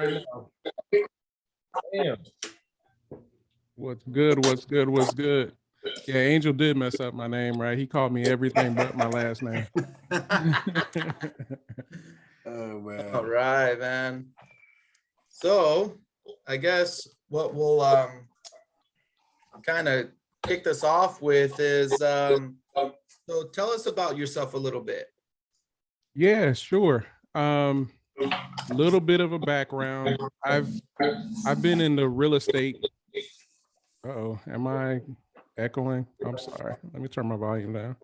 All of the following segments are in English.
right now. Damn. What's good? What's good? What's good? Yeah, Angel did mess up my name, right? He called me everything but my last name. Oh man. All right, man. So I guess what we'll kind of kick this off with is so tell us about yourself a little bit. Yeah, sure. Little bit of a background. I've been in the real estate. Uh-oh, am I echoing? I'm sorry. Let me turn my volume down.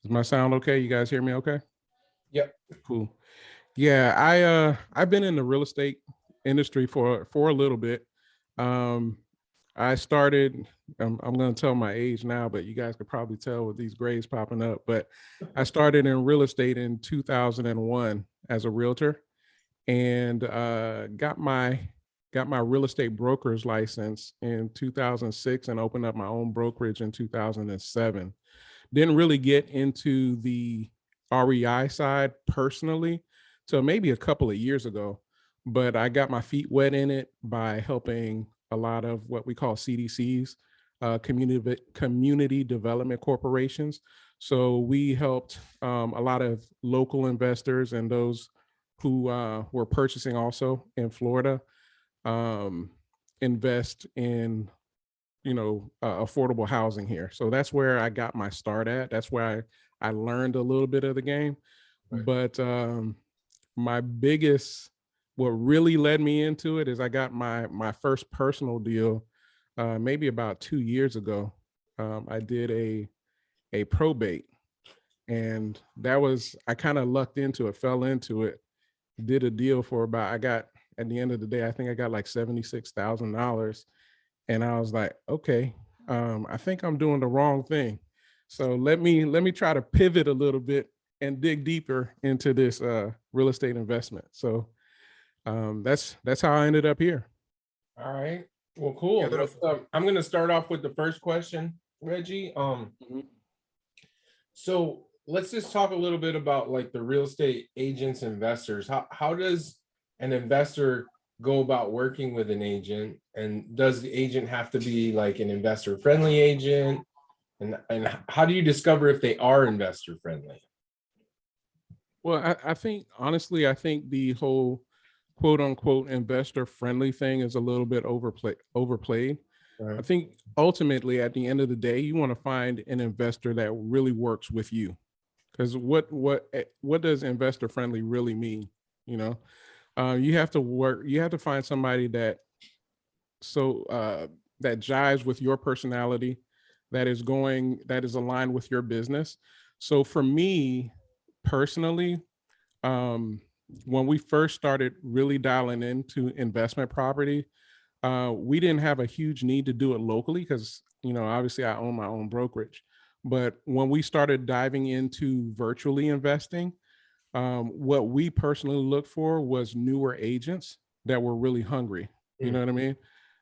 Does my sound okay? You guys hear me okay? Yep. Cool. Yeah, I've been in the real estate industry for a little bit. I started, I'm going to tell my age now, but you guys could probably tell with these grades popping up, but I started in real estate in 2001 as a realtor, and got my real estate broker's license in 2006 and opened up my own brokerage in 2007. Didn't really get into the REI side personally till maybe a couple of years ago, but I got my feet wet in it by helping a lot of what we call CDCs, community development corporations. So we helped a lot of local investors and those who were purchasing also in Florida invest in affordable housing here. So that's where I got my start at. That's where I learned a little bit of the game. Right. But what really led me into it is I got my first personal deal maybe about 2 years ago. I did a probate, and I kind of lucked into it, fell into it, did a deal for at the end of the day, I think I got like $76,000. And I was like, okay, I think I'm doing the wrong thing. So let me try to pivot a little bit and dig deeper into this real estate investment. So that's how I ended up here. All right. Well, cool. I'm going to start off with the first question, Reggie. So let's just talk a little bit about like the real estate agents, investors. How does an investor go about working with an agent, and does the agent have to be like an investor friendly agent, and how do you discover if they are investor friendly? Well, I think honestly, I think the whole quote unquote investor friendly thing is a little bit overplayed. Right. I think ultimately at the end of the day, you want to find an investor that really works with you. Because what does investor friendly really mean? You have to find somebody that jives with your personality, that is aligned with your business. So for me personally, when we first started really dialing into investment property, we didn't have a huge need to do it locally because, obviously I own my own brokerage. But when we started diving into virtually investing, what we personally looked for was newer agents that were really hungry. You know what I mean?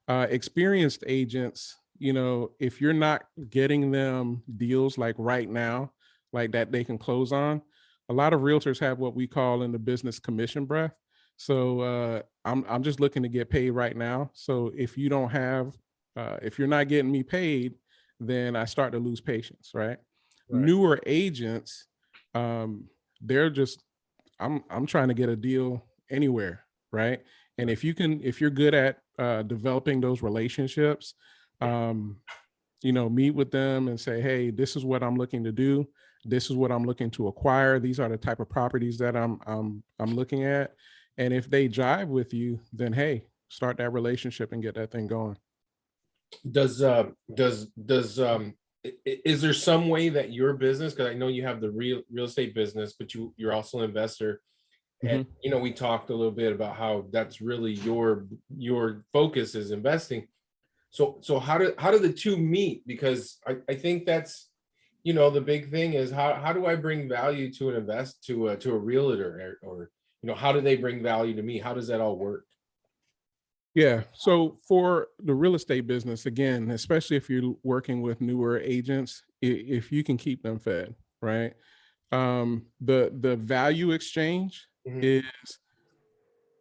Experienced agents, if you're not getting them deals like right now, like that they can close on, a lot of realtors have what we call in the business commission breath. So I'm just looking to get paid right now. So if you're not getting me paid, then I start to lose patience, right? Newer agents, they're just, I'm trying to get a deal anywhere, right? And if you're good at developing those relationships, meet with them and say, hey, this is what I'm looking to do. This is what I'm looking to acquire. These are the type of properties that I'm looking at. And if they jive with you, then hey, start that relationship and get that thing going. Is there some way that your business, because I know you have the real estate business, but you're also an investor, and we talked a little bit about how that's really your focus is investing. So how do the two meet? Because I think that's the big thing is how do I bring value to an to a realtor, or how do they bring value to me? How does that all work? Yeah. So for the real estate business, again, especially if you're working with newer agents, if you can keep them fed, right? The value exchange Mhm. is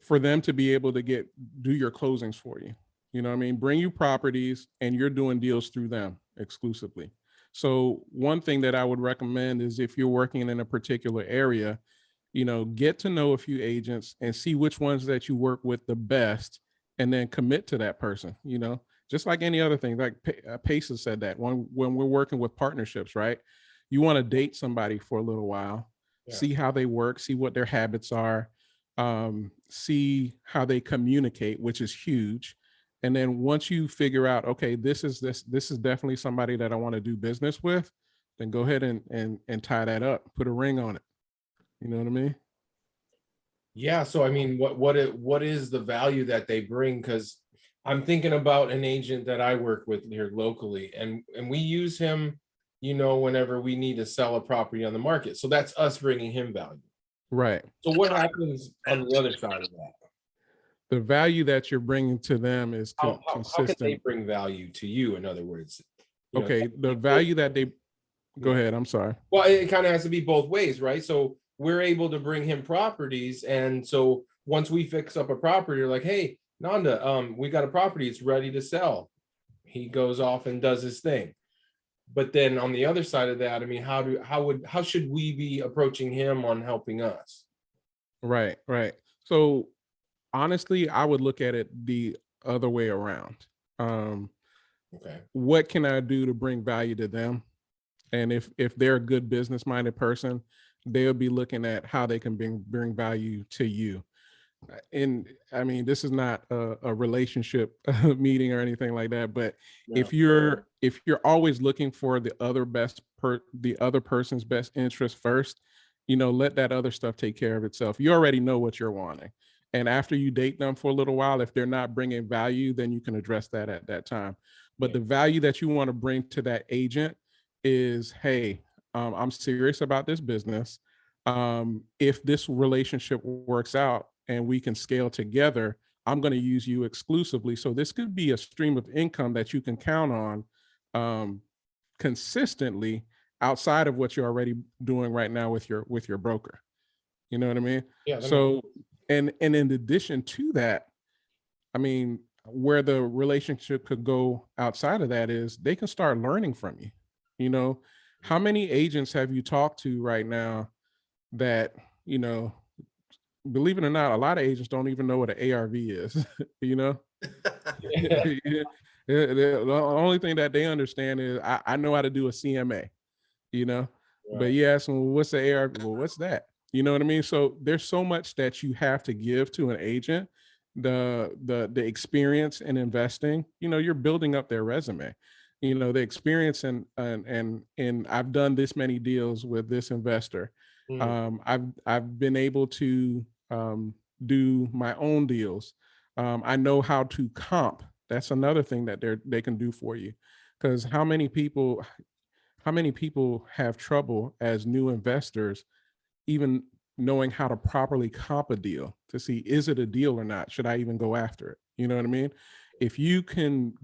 for them to be able to do your closings for you. You know what I mean? Bring you properties and you're doing deals through them exclusively. So one thing that I would recommend is if you're working in a particular area, you know, get to know a few agents and see which ones that you work with the best and then commit to that person, you know, just like any other thing. Like Paces said that when we're working with partnerships, right? You want to date somebody for a little while, Yeah. see how they work, see what their habits are, see how they communicate, which is huge. And then once you figure out, okay, this is definitely somebody that I want to do business with, then go ahead and tie that up, put a ring on it. You know what I mean? Yeah. So I mean, what is the value that they bring? Because I'm thinking about an agent that I work with here locally, and we use him, you know, whenever we need to sell a property on the market. So that's us bringing him value. Right. So what happens on the other side of that? The value that you're bringing to them is How can they consistent. bring value to you? In other words, you know, Okay. The value that they go ahead. I'm sorry. well, it kind of has to be both ways, right? So we're able to bring him properties, and so once we fix up a property, you're like, hey, Nanda, we got a property, it's ready to sell. He goes off and does his thing. But then on the other side of that, I mean, how should we be approaching him on helping us? Right. Right. So honestly, I would look at it the other way around. Um, Okay. what can I do to bring value to them? And if they're a good business minded person, they'll be looking at how they can bring value to you. And I mean, this is not a relationship meeting or anything like that, but Yeah. if you're always looking for the other person's best interest first, you know, let that other stuff take care of itself. You already know what you're wanting, and after you date them for a little while, if they're not bringing value, then you can address that at that time. But Yeah. the value that you want to bring to that agent is, hey, I'm serious about this business. If this relationship works out and we can scale together, I'm going to use you exclusively. So this could be a stream of income that you can count on consistently outside of what you're already doing right now with your broker. You know what I mean? Yeah. So and in addition to that, I mean, where the relationship could go outside of that is they can start learning from you. You know, how many agents have you talked to right now that, you know, believe it or not, a lot of agents don't even know what an ARV is, you know? Yeah. The only thing that they understand is I know how to do a CMA, you know? But Right. you ask them, well, what's the ARV? Well, what's that? You know what I mean? So there's so much that you have to give to an agent. The experience in investing, you know, you're building up their resume. You know, the experience and I've done this many deals with this investor. Mm. I've been able to do my own deals. I know how to comp. That's another thing that they can do for you. Because how many people have trouble as new investors even knowing how to properly comp a deal to see, is it a deal or not? Should I even go after it? You know what I mean? If you can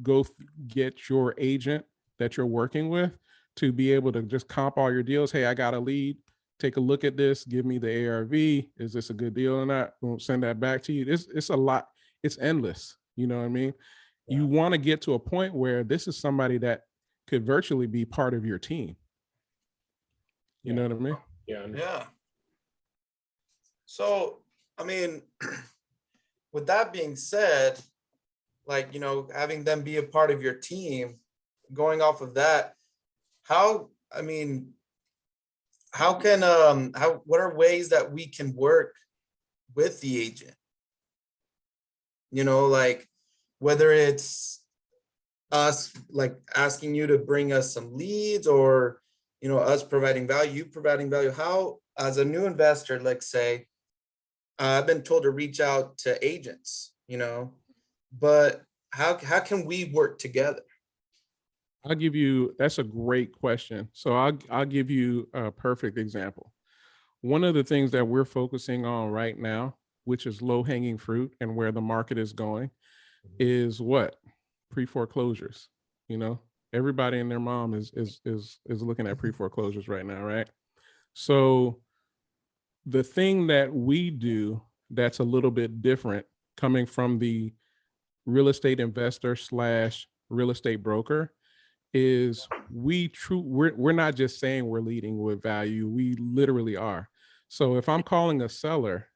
get your agent that you're working with to be able to just comp all your deals, hey, I got a lead, take a look at this, give me the ARV. Is this a good deal or not? We'll send that back to you. It's a lot. It's endless. You know what I mean? Yeah. You want to get to a point where this is somebody that could virtually be part of your team. You know what I mean? Yeah. Yeah. So, I mean, with that being said, like, you know, having them be a part of your team, going off of that, how, I mean, how can, what are ways that we can work with the agent? You know, like whether it's us like asking you to bring us some leads or, you know, us providing value, you providing value. How, as a new investor, let's say, I've been told to reach out to agents, you know, but how can we work together? That's a great question. So I'll give you a perfect example. One of the things that we're focusing on right now, which is low hanging fruit and where the market is going, is what? Pre-foreclosures. You know, everybody and their mom is looking at pre-foreclosures right now, right? So the thing that we do that's a little bit different coming from the real estate investor slash real estate broker is we're not just saying we're leading with value, we literally are. So if I'm calling a seller,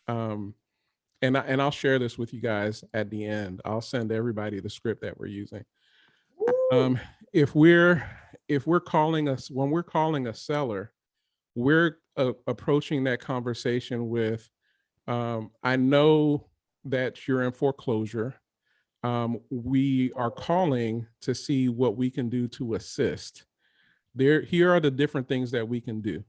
and I'll share this with you guys at the end, I'll send everybody the script that we're using. If we're calling us, when we're calling a seller, we're approaching that conversation with, I know that you're in foreclosure. We are calling to see what we can do to assist. Here are the different things that we can do.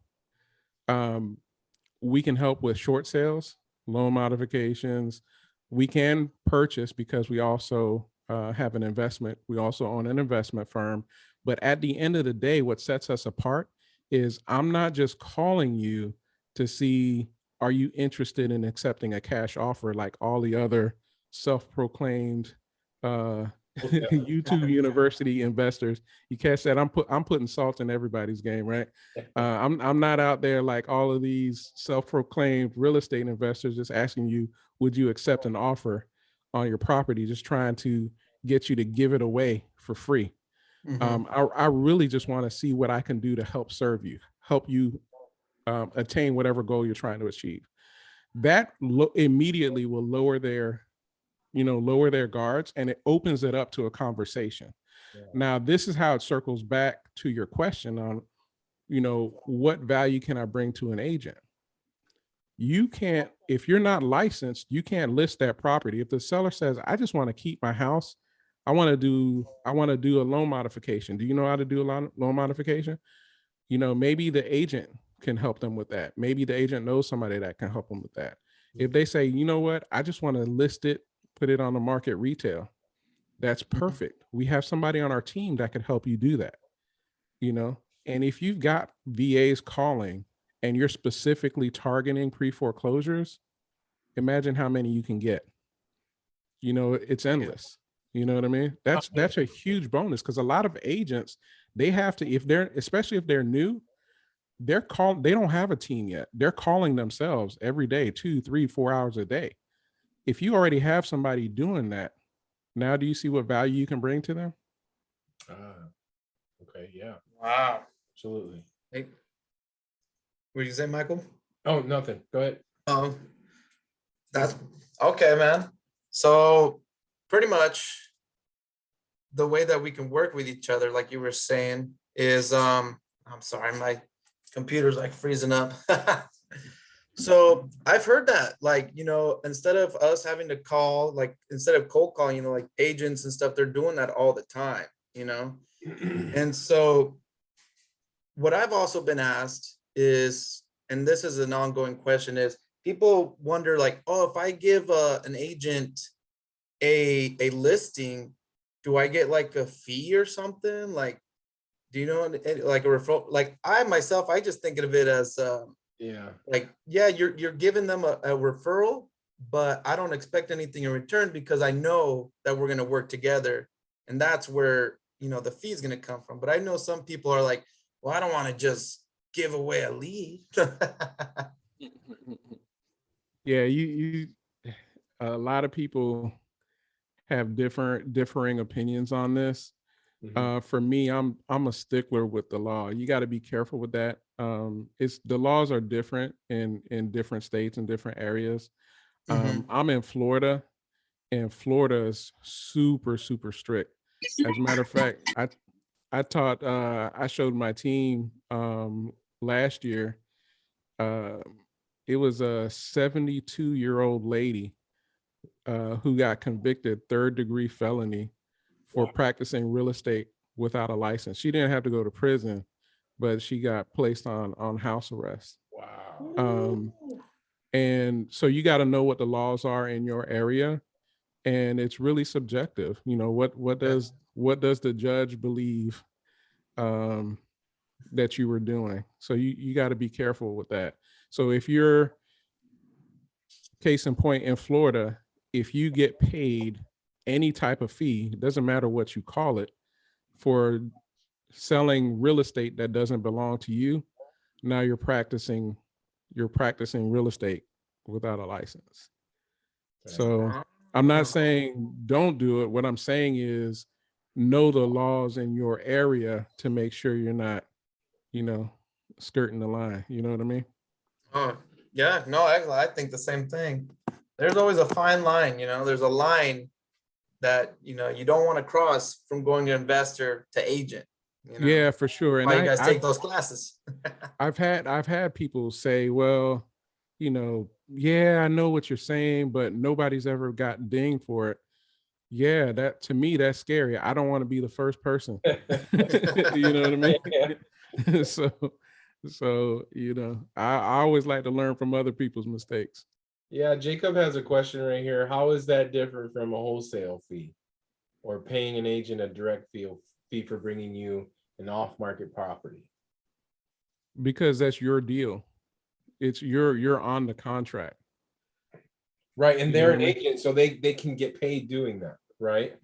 We can help with short sales, loan modifications. We can purchase because we also have an investment. We also own an investment firm. But at the end of the day, what sets us apart is I'm not just calling you to see, are you interested in accepting a cash offer like all the other self-proclaimed YouTube university investors. You catch that? I'm putting salt in everybody's game, right? I'm not out there like all of these self-proclaimed real estate investors just asking you, would you accept an offer on your property, just trying to get you to give it away for free. I really just want to see what I can do to help serve you, help you attain whatever goal you're trying to achieve. That immediately will lower their guards, and it opens it up to a conversation. Yeah. Now, this is how it circles back to your question on, what value can I bring to an agent? You can't, if you're not licensed, you can't list that property. If the seller says, I just want to keep my house, I want to do a loan modification. Do you know how to do a loan modification? Maybe the agent can help them with that. Maybe the agent knows somebody that can help them with that. If they say, you know what, I just want to list it, put it on the market retail, that's perfect. We have somebody on our team that could help you do that, and if you've got VAs calling and you're specifically targeting pre-foreclosures, imagine how many you can get. It's endless. You know what I mean? That's a huge bonus, because a lot of agents, they have to, especially if they're new, they don't have a team yet. They're calling themselves every day, 2, 3, 4 hours a day. If you already have somebody doing that, now do you see what value you can bring to them? Okay, yeah. Wow. Absolutely. Hey, what did you say, Michael? Oh, nothing. Go ahead. That's okay, man. So pretty much the way that we can work with each other, like you were saying, is I'm sorry, my computer's like freezing up. So I've heard that, like, instead of us having to call, like, instead of cold calling, like agents and stuff, they're doing that all the time, And so what I've also been asked is, and this is an ongoing question, is people wonder, like, oh, if I give an agent a listing, do I get like a fee or something? Like, do you know, like a referral? Like I myself, I just think of it as you're giving them a referral, but I don't expect anything in return because I know that we're going to work together, and that's where the fee is going to come from. But I know some people are like, well, I don't want to just give away a lead. Yeah, you a lot of people have differing opinions on this. For me, I'm a stickler with the law. You got to be careful with that. The laws are different in different states and different areas. I'm in Florida, and Florida is super, super strict. As a matter of fact, I showed my team last year. It was a 72-year-old lady who got convicted 3rd-degree felony for practicing real estate without a license. She didn't have to go to prison, but she got placed on house arrest. Wow. And so you got to know what the laws are in your area, and it's really subjective. What does the judge believe that you were doing? So you got to be careful with that. So if you're, case in point, in Florida, if you get paid any type of fee, it doesn't matter what you call it, for selling real estate that doesn't belong to you, now you're practicing real estate without a license. So I'm not saying don't do it. What I'm saying is know the laws in your area to make sure you're not, skirting the line. You know what I mean? Oh, yeah, no, I think the same thing. There's always a fine line, there's a line that, you don't want to cross from going to investor to agent. Yeah, for sure. And why you guys take those classes. I've had people say, well, yeah, I know what you're saying, but nobody's ever got dinged for it. Yeah, that to me, that's scary. I don't want to be the first person. You know what I mean? Yeah. So, I always like to learn from other people's mistakes. Yeah, Jacob has a question right here. How is that different from a wholesale fee or paying an agent a direct fee for bringing you an off-market property? Because that's your deal. It's you're on the contract. Right, and they're an agent, so they can get paid doing that, right?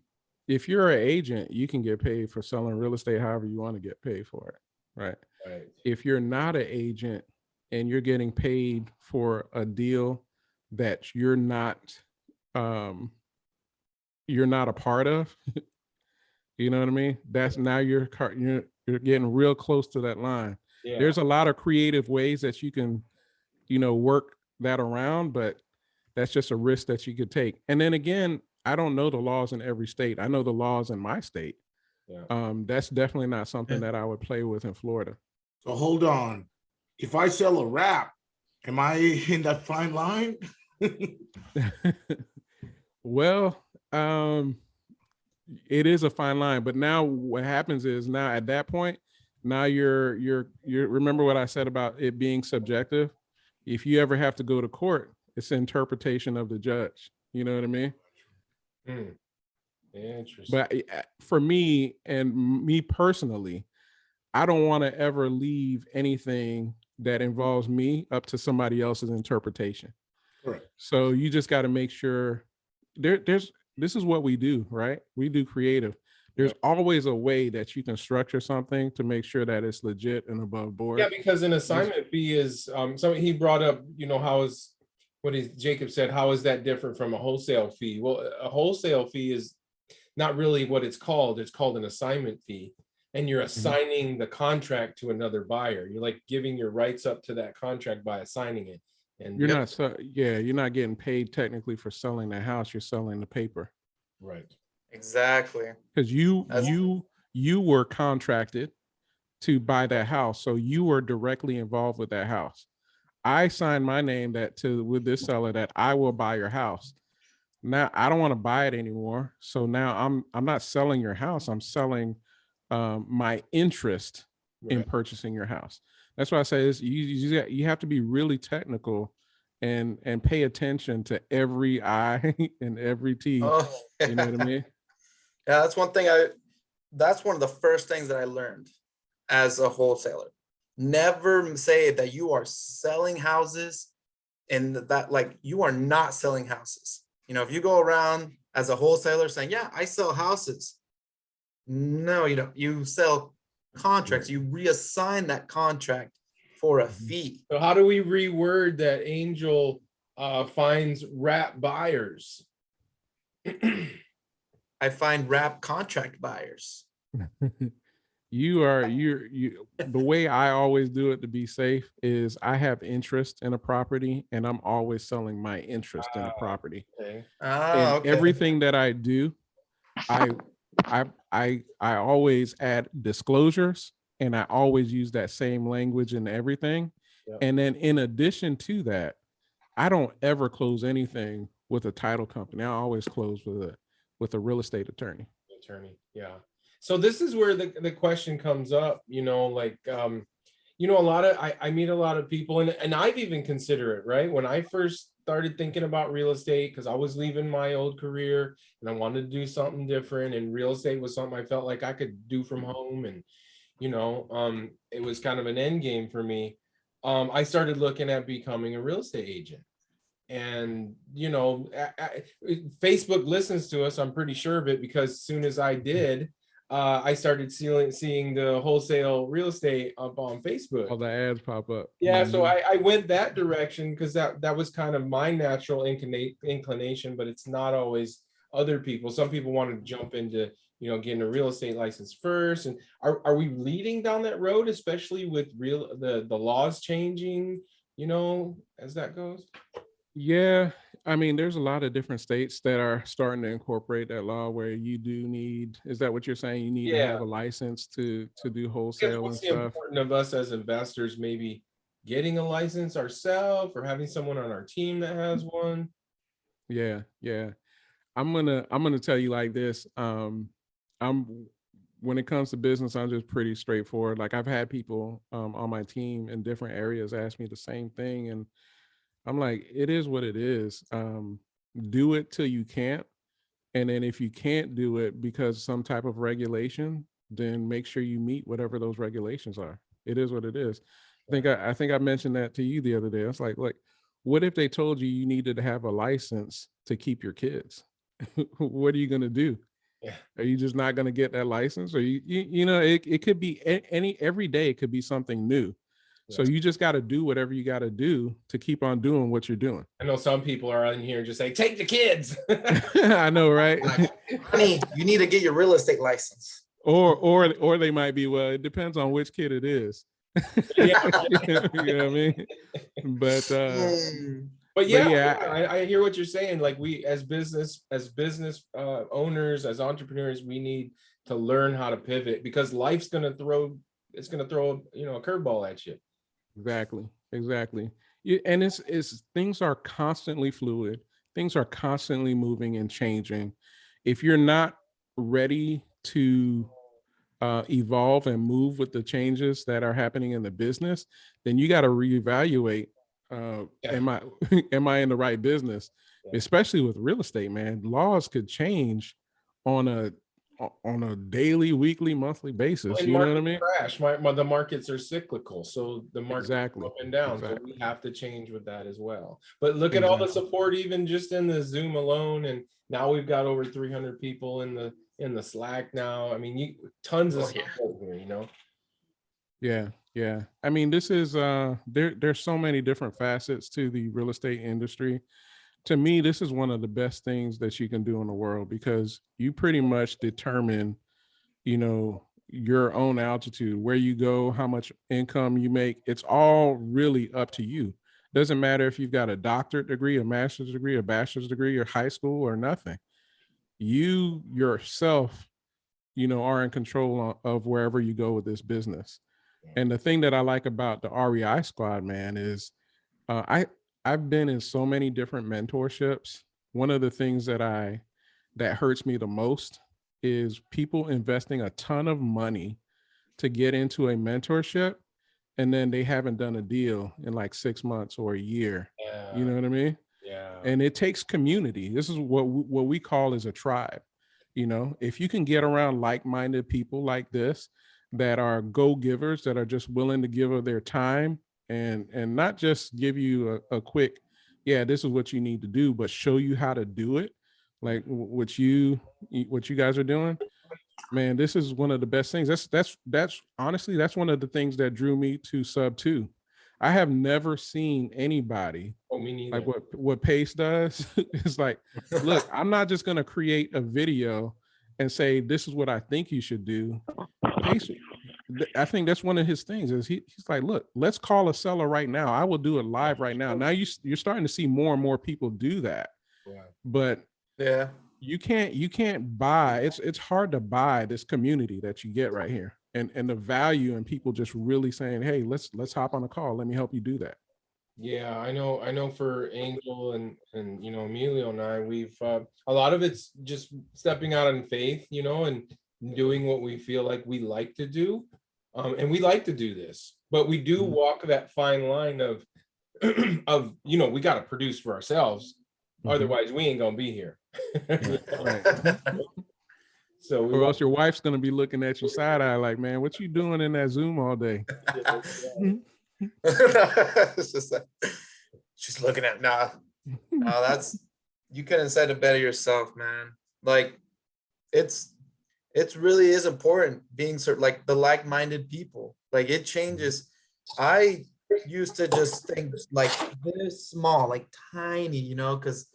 If you're an agent, you can get paid for selling real estate however you want to get paid for it, right? Right. If you're not an agent and you're getting paid for a deal that you're not a part of, you know what I mean? That's now you're getting real close to that line. Yeah. There's a lot of creative ways that you can, work that around, but that's just a risk that you could take. And then again, I don't know the laws in every state. I know the laws in my state. Yeah. That's definitely not something that I would play with in Florida. So hold on. If I sell a wrap, am I in that fine line? Well, it is a fine line, but now what happens is now at that point, now you're remember what I said about it being subjective. If you ever have to go to court, it's an interpretation of the judge. You know what I mean? Interesting. But for me and me personally, I don't want to ever leave anything that involves me up to somebody else's interpretation. Correct. So you just got to make sure this is what we do, right? We do creative. There's always a way that you can structure something to make sure that it's legit and above board. Yeah, because an assignment fee is so he brought up, Jacob said, how is that different from a wholesale fee? Well, a wholesale fee is not really what it's called. It's called an assignment fee. And you're assigning the contract to another buyer. You're like giving your rights up to that contract by assigning it. And you're not getting paid technically for selling the house. You're selling the paper. Right. Exactly. Because you were contracted to buy that house. So you were directly involved with that house. I signed my name with this seller that I will buy your house. Now I don't want to buy it anymore. So now I'm not selling your house. I'm selling my interest in purchasing your house. That's why I say this. You have to be really technical and pay attention to every I and every T. Oh, yeah. You know what I mean? Yeah, that's one thing that's one of the first things that I learned as a wholesaler. Never say that you are selling houses and that like you are not selling houses. If you go around as a wholesaler saying, yeah, I sell houses. No, you don't. You sell contracts. You reassign that contract for a fee. So how do we reword that Angel finds wrap buyers? I find wrap contract buyers. The way I always do it to be safe is I have interest in a property and I'm always selling my interest in a property. Okay. And everything that I do, I always add disclosures and I always use that same language in everything. Yep. And then in addition to that, I don't ever close anything with a title company. I always close with a real estate attorney. Yeah. So this is where the question comes up, I meet a lot of people and I've even considered it, right? When I first started thinking about real estate, because I was leaving my old career and I wanted to do something different, and real estate was something I felt like I could do from home. And, it was kind of an end game for me. I started looking at becoming a real estate agent. And, Facebook listens to us. I'm pretty sure of it, because as soon as I did, I started seeing the wholesale real estate up on Facebook. All the ads pop up. Yeah, so I went that direction because that was kind of my natural inclination, but it's not always other people. Some people want to jump into, getting a real estate license first. And are we leading down that road, especially with the laws changing, as that goes? Yeah, I mean, there's a lot of different states that are starting to incorporate that law where you do need, is that what you're saying? You need to have a license to do wholesale and What's the stuff. important of us as investors, maybe getting a license ourselves or having someone on our team that has one? Yeah. I'm gonna tell you like this. I'm when it comes to business, I'm just pretty straightforward. Like I've had people on my team in different areas ask me the same thing, and I'm like, it is what it is. Do it till you can't. And then if you can't do it because some type of regulation, then make sure you meet whatever those regulations are. It is what it is. I think I mentioned that to you the other day. It's like, what if they told you you needed to have a license to keep your kids? What are you going to do? Yeah. Are you just not going to get that license? Or it could be every day it could be something new. So you just got to do whatever you got to do to keep on doing what you're doing. I know some people are in here just saying, take the kids. I know, right? Honey, you need to get your real estate license. Or they might be, well, it depends on which kid it is. Yeah. You know what I mean? But I hear what you're saying. Like we, as business owners, as entrepreneurs, we need to learn how to pivot because life's going to throw a curveball at you. Exactly. And it's things are constantly fluid. Things are constantly moving and changing. If you're not ready to evolve and move with the changes that are happening in the business, then you got to reevaluate. Am I in the right business? Yeah. Especially with real estate, man. Laws could change on a daily, weekly, monthly basis. You know what I mean? Crash. The markets are cyclical, so the markets go up and down. Exactly. So we have to change with that as well. But look at all the support, even just in the Zoom alone, and now we've got over 300 people in the Slack now. I mean, tons of support here. Yeah. I mean, this is there's so many different facets to the real estate industry. To me, this is one of the best things that you can do in the world because you pretty much determine, your own altitude, where you go, how much income you make. It's all really up to you. Doesn't matter if you've got a doctorate degree, a master's degree, a bachelor's degree, or high school or nothing. You yourself, are in control of wherever you go with this business. And the thing that I like about the REI squad, man, is I've been in so many different mentorships. One of the things that hurts me the most is people investing a ton of money to get into a mentorship, and then they haven't done a deal in like 6 months or a year. Yeah. You know what I mean? Yeah. And it takes community. This is what we call as a tribe. If you can get around like-minded people like this that are go-givers, that are just willing to give of their time and not just give you a quick, this is what you need to do, but show you how to do it. Like what you guys are doing, man, this is one of the best things. That's honestly, that's one of the things that drew me to Sub 2. I have never seen anybody like what Pace does. It's like, look, I'm not just going to create a video and say, this is what I think you should do. Pace, I think that's one of his things is he's like, look, let's call a seller right now. I will do it live right now. Now you're starting to see more and more people do that. Yeah. But yeah, you can't buy. It's hard to buy this community that you get right here, and the value in people just really saying, hey, let's hop on a call. Let me help you do that. Yeah, I know for Angel and Emilio and I, we've a lot of it's just stepping out in faith, and doing what we feel like we like to do. And we like to do this, but we do walk that fine line of we got to produce for ourselves. Otherwise we ain't gonna be here. Right. So or else your wife's gonna be looking at you side eye like, man, what you doing in that Zoom all day? It's just like, she's looking at no, that's, you couldn't have said it better yourself, man. Like it's It's really is important being like the like-minded people. Like it changes. I used to just think like this small, like tiny, you know, because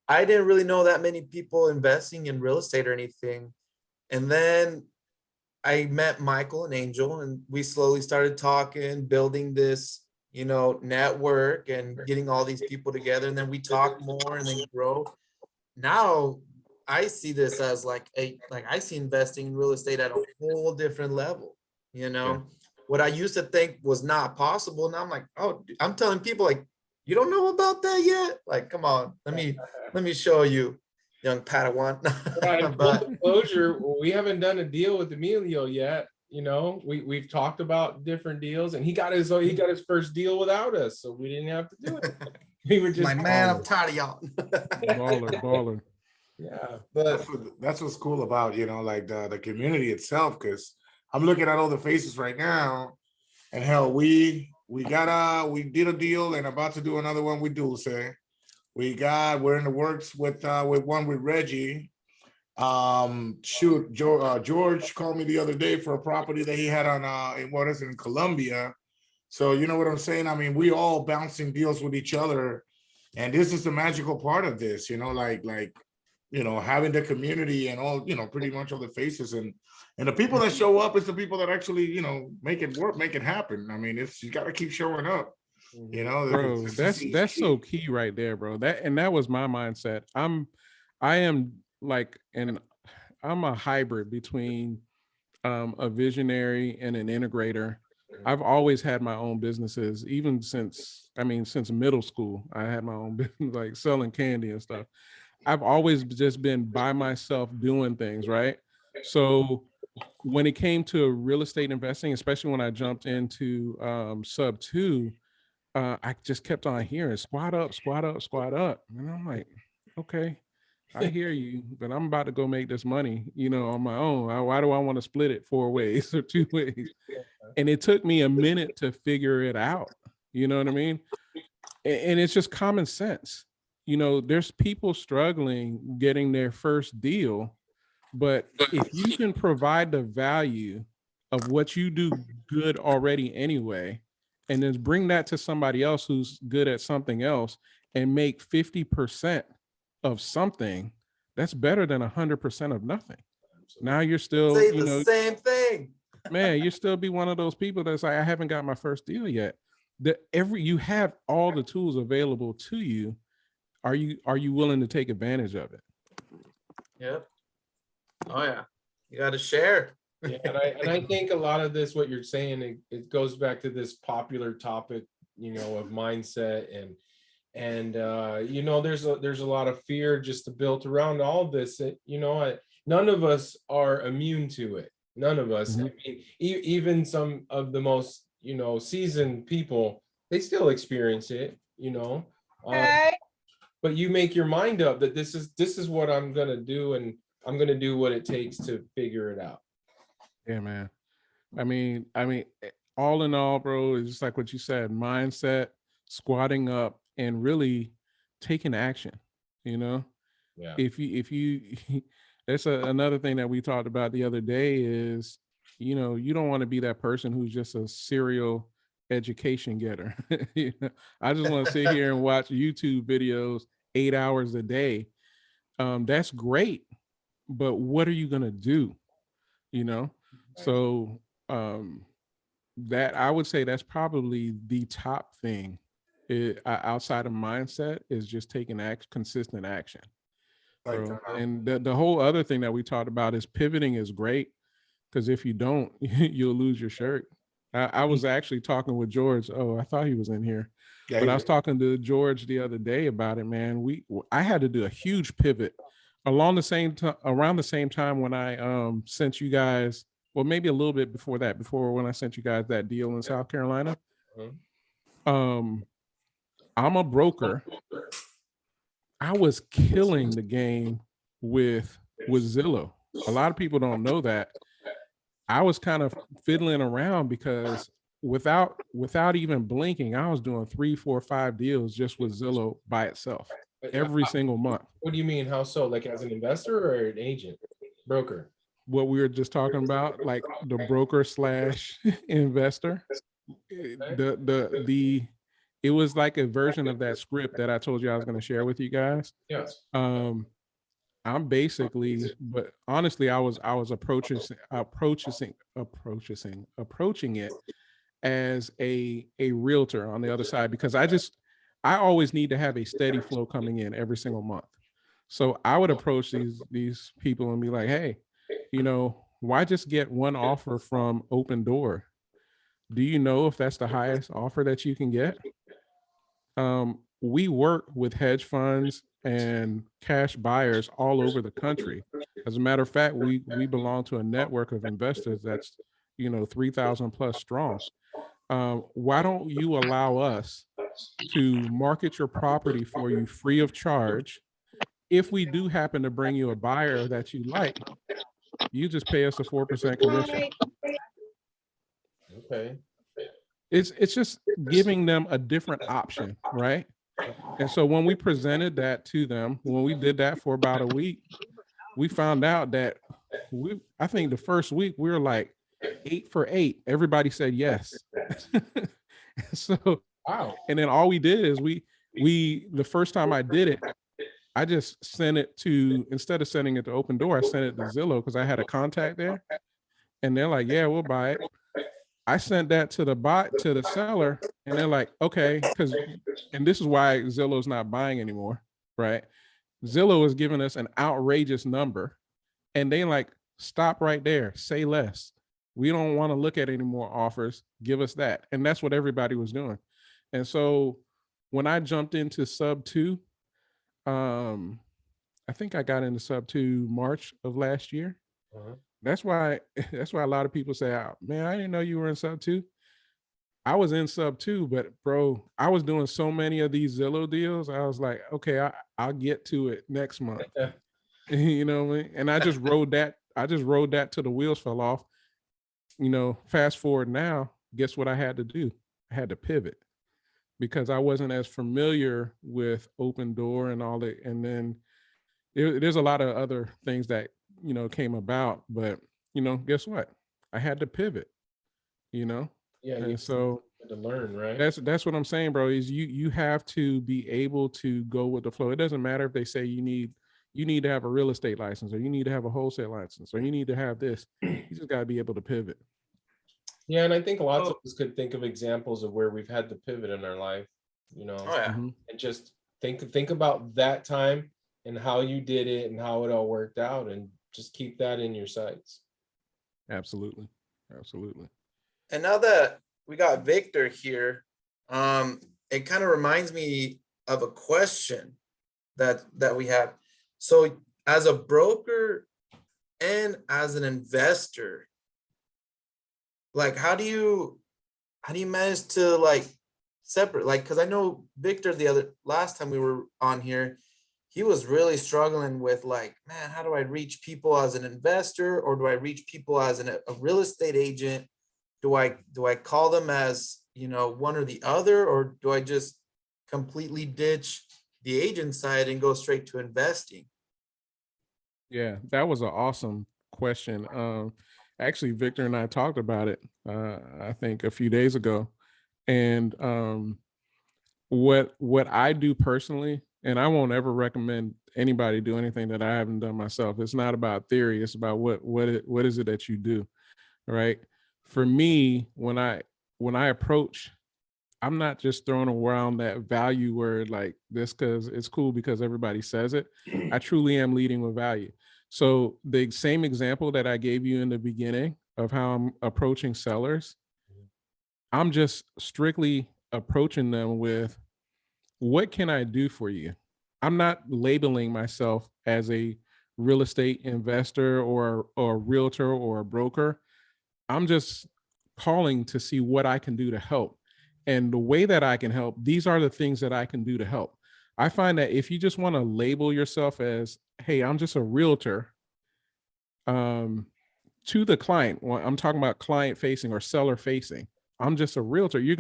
I didn't really know that many people investing in real estate or anything. And then I met Michael and Angel, and we slowly started talking, building this, you know, network and getting all these people together. And then we talk more and then grow. Now I see this as like I see investing in real estate at a whole different level. You know, what I used to think was not possible. Now I'm like, oh, I'm telling people like, you don't know about that yet? Like, come on, let me show you, young Padawan. Full But disclosure, we haven't done a deal with Emilio yet. You know, we've talked about different deals, and he got his first deal without us, so we didn't have to do it. We were just my man, I'm tired of y'all. Baller. yeah. But That's what's cool about, you know, like the community itself, because I'm looking at all the faces right now, and hell, we did a deal and about to do another one with Dulce. We're in the works with one with Reggie. George called me the other day for a property that he had on in Colombia. So you know what I'm saying? I mean, we all bouncing deals with each other, and this is the magical part of this, you know, like you know, having the community and all, you know, pretty much all the faces and the people that show up is the people that actually, you know, make it work, make it happen. I mean, you got to keep showing up, you know. Bro, that's so key right there, bro. That was my mindset. I am like, and I'm a hybrid between a visionary and an integrator. I've always had my own businesses, even since middle school. I had my own business, like selling candy and stuff. I've always just been by myself doing things, right? So when it came to real estate investing, especially when I jumped into sub 2, I just kept on hearing squat up, squat up, squat up. And I'm like, okay, I hear you, but I'm about to go make this money, you know, on my own. Why do I want to split it 4 ways or 2 ways? And it took me a minute to figure it out. You know what I mean? And it's just common sense. You know, there's people struggling getting their first deal, but if you can provide the value of what you do good already anyway, and then bring that to somebody else who's good at something else and make 50% of something, that's better than 100% of nothing. Now you're still, say you the know, same thing. man, you still be one of those people that's like, I haven't got my first deal yet. You have all the tools available to you. Are you willing to take advantage of it? Yep. Oh yeah. You got to share. Yeah, and I think a lot of this, what you're saying, it goes back to this popular topic, you know, of mindset and you know, there's a lot of fear just built around all this. You know, none of us are immune to it. None of us. Mhm. I mean, even some of the most, you know, seasoned people, they still experience it. You know, but you make your mind up that this is what I'm gonna do, and I'm gonna do what it takes to figure it out. Yeah, man. I mean, all in all, bro, it's just like what you said, mindset, squatting up, and really taking action. You know, Yeah. if you that's another thing that we talked about the other day is, you know, you don't want to be that person who's just a serial education getter. You know, I just want to sit here and watch YouTube videos 8 hours a day. That's great, but what are you gonna do? You know, so that I would say that's probably the top thing outside of mindset is just taking consistent action. Bro. And the whole other thing that we talked about is pivoting is great, because if you don't, you'll lose your shirt. I was actually talking with George. Oh, I thought he was in here. Yeah, But I was talking to George the other day about it, man. I had to do a huge pivot around the same time when I sent you guys, well, maybe a little bit before when I sent you guys that deal in South Carolina. I'm a broker. I was killing the game with Zillow. A lot of people don't know that. I was kind of fiddling around because without even blinking, I was doing 3, 4, 5 deals just with Zillow by itself every single month. What do you mean? How so? Like as an investor or an agent, broker? what we were just talking about, like the broker slash investor. The it was like a version of that script that I told you I was going to share with you guys. Yes. I'm basically, but honestly, I was approaching it as a realtor on the other side, because I always need to have a steady flow coming in every single month. So I would approach these people and be like, hey, why just get one offer from Open Door? Do you know if that's the highest offer that you can get? We work with hedge funds and cash buyers all over the country. As a matter of fact, we belong to a network of investors that's 3,000 plus strong. Why don't you allow us to market your property for you free of charge? If we do happen to bring you a buyer that you like, you just pay us a 4% commission. Okay. It's just giving them a different option, right? And so when we presented that to them, when we did that for about a week, we found out that I think the first week we were like 8 for 8. Everybody said yes. So Wow. And then all we did is we the first time I did it, I just sent it to, instead of sending it to Open Door, I sent it to Zillow because I had a contact there. And they're like, yeah, we'll buy it. I sent that to the seller, and they're like, okay, and this is why Zillow's not buying anymore, right? Zillow is giving us an outrageous number, and they like, stop right there, say less. We don't want to look at any more offers. Give us that. And that's what everybody was doing. And so when I jumped into sub 2, I think I got into sub 2 March of last year. Uh-huh. That's why a lot of people say, oh, man, I didn't know you were in sub 2. I was in sub 2, but bro, I was doing so many of these Zillow deals. I was like, okay, I'll get to it next month. You know what I mean? And I just rode that till the wheels fell off. Fast forward now, guess what I had to do? I had to pivot because I wasn't as familiar with Open Door and all that. And then there's a lot of other things that came about, but guess what? I had to pivot, Yeah. And so to learn, right? That's what I'm saying, bro, is you have to be able to go with the flow. It doesn't matter if they say you need to have a real estate license, or you need to have a wholesale license, or you need to have this. You just got to be able to pivot. Yeah, and I think lots of us could think of examples of where we've had to pivot in our life, Oh yeah. Mhm. and just think about that time and how you did it and how it all worked out, and just keep that in your sights. Absolutely. And now that we got Victor here, it kind of reminds me of a question that we have. So as a broker and as an investor, like how do you manage to like separate, like, because I know Victor last time we were on here, he was really struggling with like, man, how do I reach people as an investor, or do I reach people as a real estate agent? Do I call them as, one or the other, or do I just completely ditch the agent side and go straight to investing? Yeah, that was an awesome question. Actually, Victor and I talked about it, I think a few days ago. And what I do personally, and I won't ever recommend anybody do anything that I haven't done myself. It's not about theory. It's about what is it that you do, right? For me, when I approach, I'm not just throwing around that value word like this because it's cool because everybody says it. I truly am leading with value. So the same example that I gave you in the beginning of how I'm approaching sellers, I'm just strictly approaching them with, what can I do for you? I'm not labeling myself as a real estate investor or a realtor or a broker. I'm just calling to see what I can do to help. And the way that I can help, these are the things that I can do to help. I find that if you just want to label yourself as, hey, I'm just a realtor, to the client, well, I'm talking about client facing or seller facing, I'm just a realtor, you're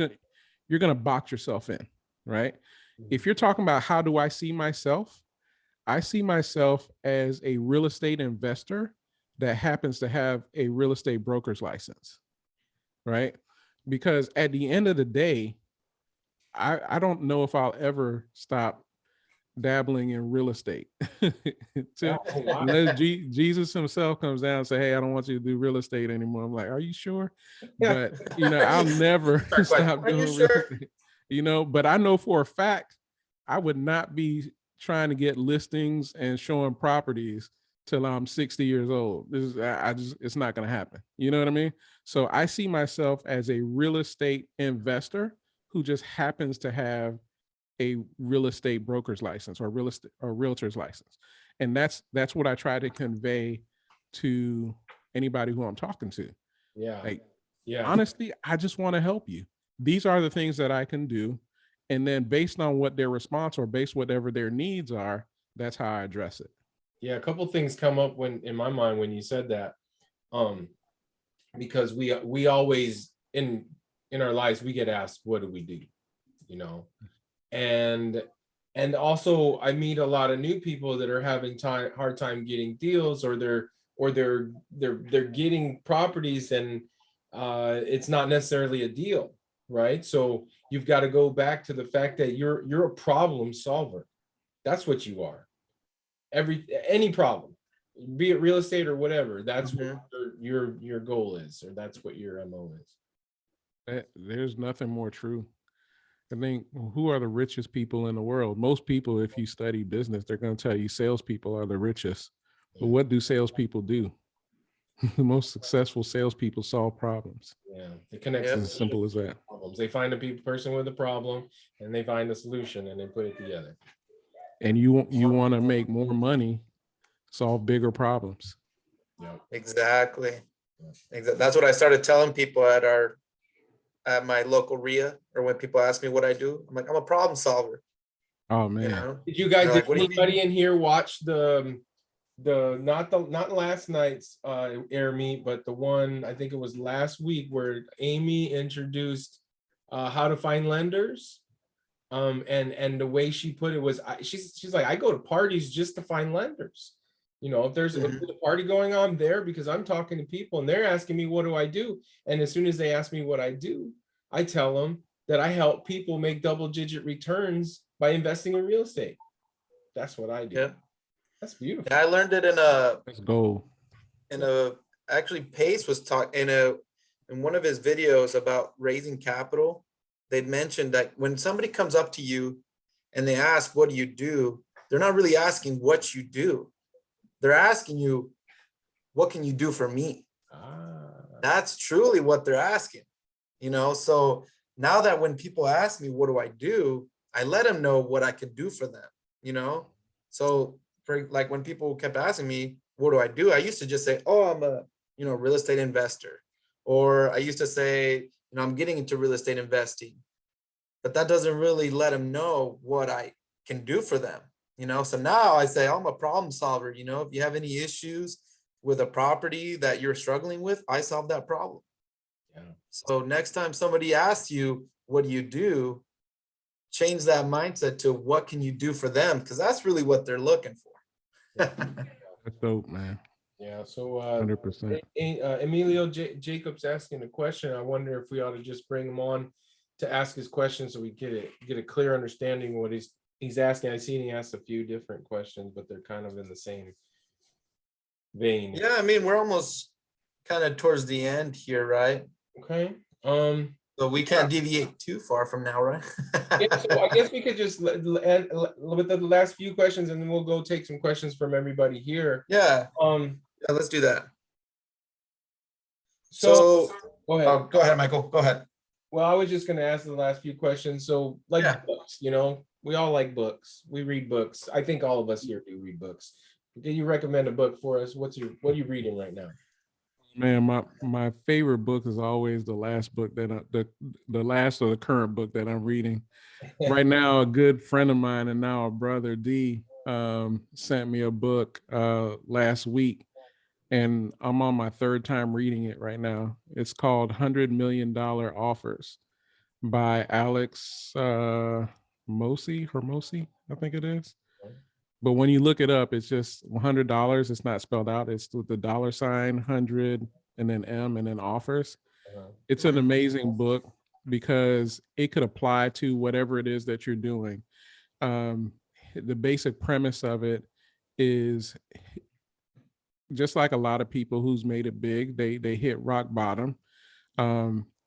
gonna box yourself in, right? If you're talking about how do I see myself as a real estate investor that happens to have a real estate broker's license, right? Because at the end of the day, I don't know if I'll ever stop dabbling in real estate. Unless Jesus himself comes down and say, hey, I don't want you to do real estate anymore. I'm like, are you sure? But, I'll never stop doing real estate. But I know for a fact, I would not be trying to get listings and showing properties till I'm 60 years old. It's not going to happen. You know what I mean? So I see myself as a real estate investor who just happens to have a real estate broker's license or realtor's license. And that's what I try to convey to anybody who I'm talking to. Yeah. Like, yeah. Honestly, I just want to help you. These are the things that I can do. And then based on what their response or based whatever their needs are, that's how I address it. Yeah. A couple things come up in my mind when you said that. Because we always in our lives, we get asked, what do we do? And also I meet a lot of new people that are having hard time getting deals, or they're getting properties and it's not necessarily a deal, right? So you've got to go back to the fact that you're a problem solver. That's what you are. Any problem, be it real estate or whatever, that's what your goal is, or that's what your MO is. There's nothing more true. I think, who are the richest people in the world? Most people, if you study business, they're going to tell you salespeople are the richest. But what do salespeople do? The most successful salespeople solve problems. Yeah, it connects. As simple as that. They find a person with a problem, and they find a solution, and they put it together. And you want to make more money, solve bigger problems. Yeah, Exactly. That's what I started telling people at my local REIA, or when people ask me what I do, I'm like, I'm a problem solver. Oh man. Did you guys, They're like, did "What do you anybody in here watch not last night's air meet, but the one, I think it was last week, where Amy introduced how to find lenders? And the way she put it was, she's like, I go to parties just to find lenders. If there's a party going on there, because I'm talking to people and they're asking me, what do I do? And as soon as they ask me what I do, I tell them that I help people make double-digit returns by investing in real estate. That's what I do. Yeah. That's beautiful. Yeah, I learned it Let's go. Actually Pace was talking in one of his videos about raising capital. They'd mentioned that when somebody comes up to you and they ask, what do you do? They're not really asking what you do. They're asking you, what can you do for me? That's truly what they're asking, So now that when people ask me, what do I do? I let them know what I could do for them, So like when people kept asking me, what do I do? I used to just say, oh, I'm a, real estate investor. Or I used to say, I'm getting into real estate investing. But that doesn't really let them know what I can do for them. So now I say, I'm a problem solver. If you have any issues with a property that you're struggling with, I solve that problem. Yeah. So next time somebody asks you, what do you do? Change that mindset to what can you do for them? Because that's really what they're looking for. That's dope, man. Yeah. So 100%. Emilio Jacobs asking a question. I wonder if we ought to just bring him on to ask his question so we get a clear understanding of what he's asking. I see he asked a few different questions, but they're kind of in the same vein. Yeah, I mean, we're almost kind of towards the end here, right? Okay. So we can't deviate too far from now, right? Yeah, so I guess we could just end with the last few questions, and then we'll go take some questions from everybody here. Yeah. Yeah, Let's do that. So go ahead. Go ahead, Michael. Go ahead. Well, I was just going to ask the last few questions. So, books, we all like books. We read books. I think all of us here do read books. Can you recommend a book for us? What are you reading right now? Man, my favorite book is always the last book the last or the current book that I'm reading. Right now, a good friend of mine and now a brother, D, sent me a book last week, and I'm on my third time reading it right now. It's called $100 Million Offers by Alex Hermosi, I think it is. But when you look it up, it's just $100. It's not spelled out. It's with the $ 100 and then M and then offers. It's an amazing book because it could apply to whatever it is that you're doing. The basic premise of it is just like a lot of people who's made it big, they hit rock bottom,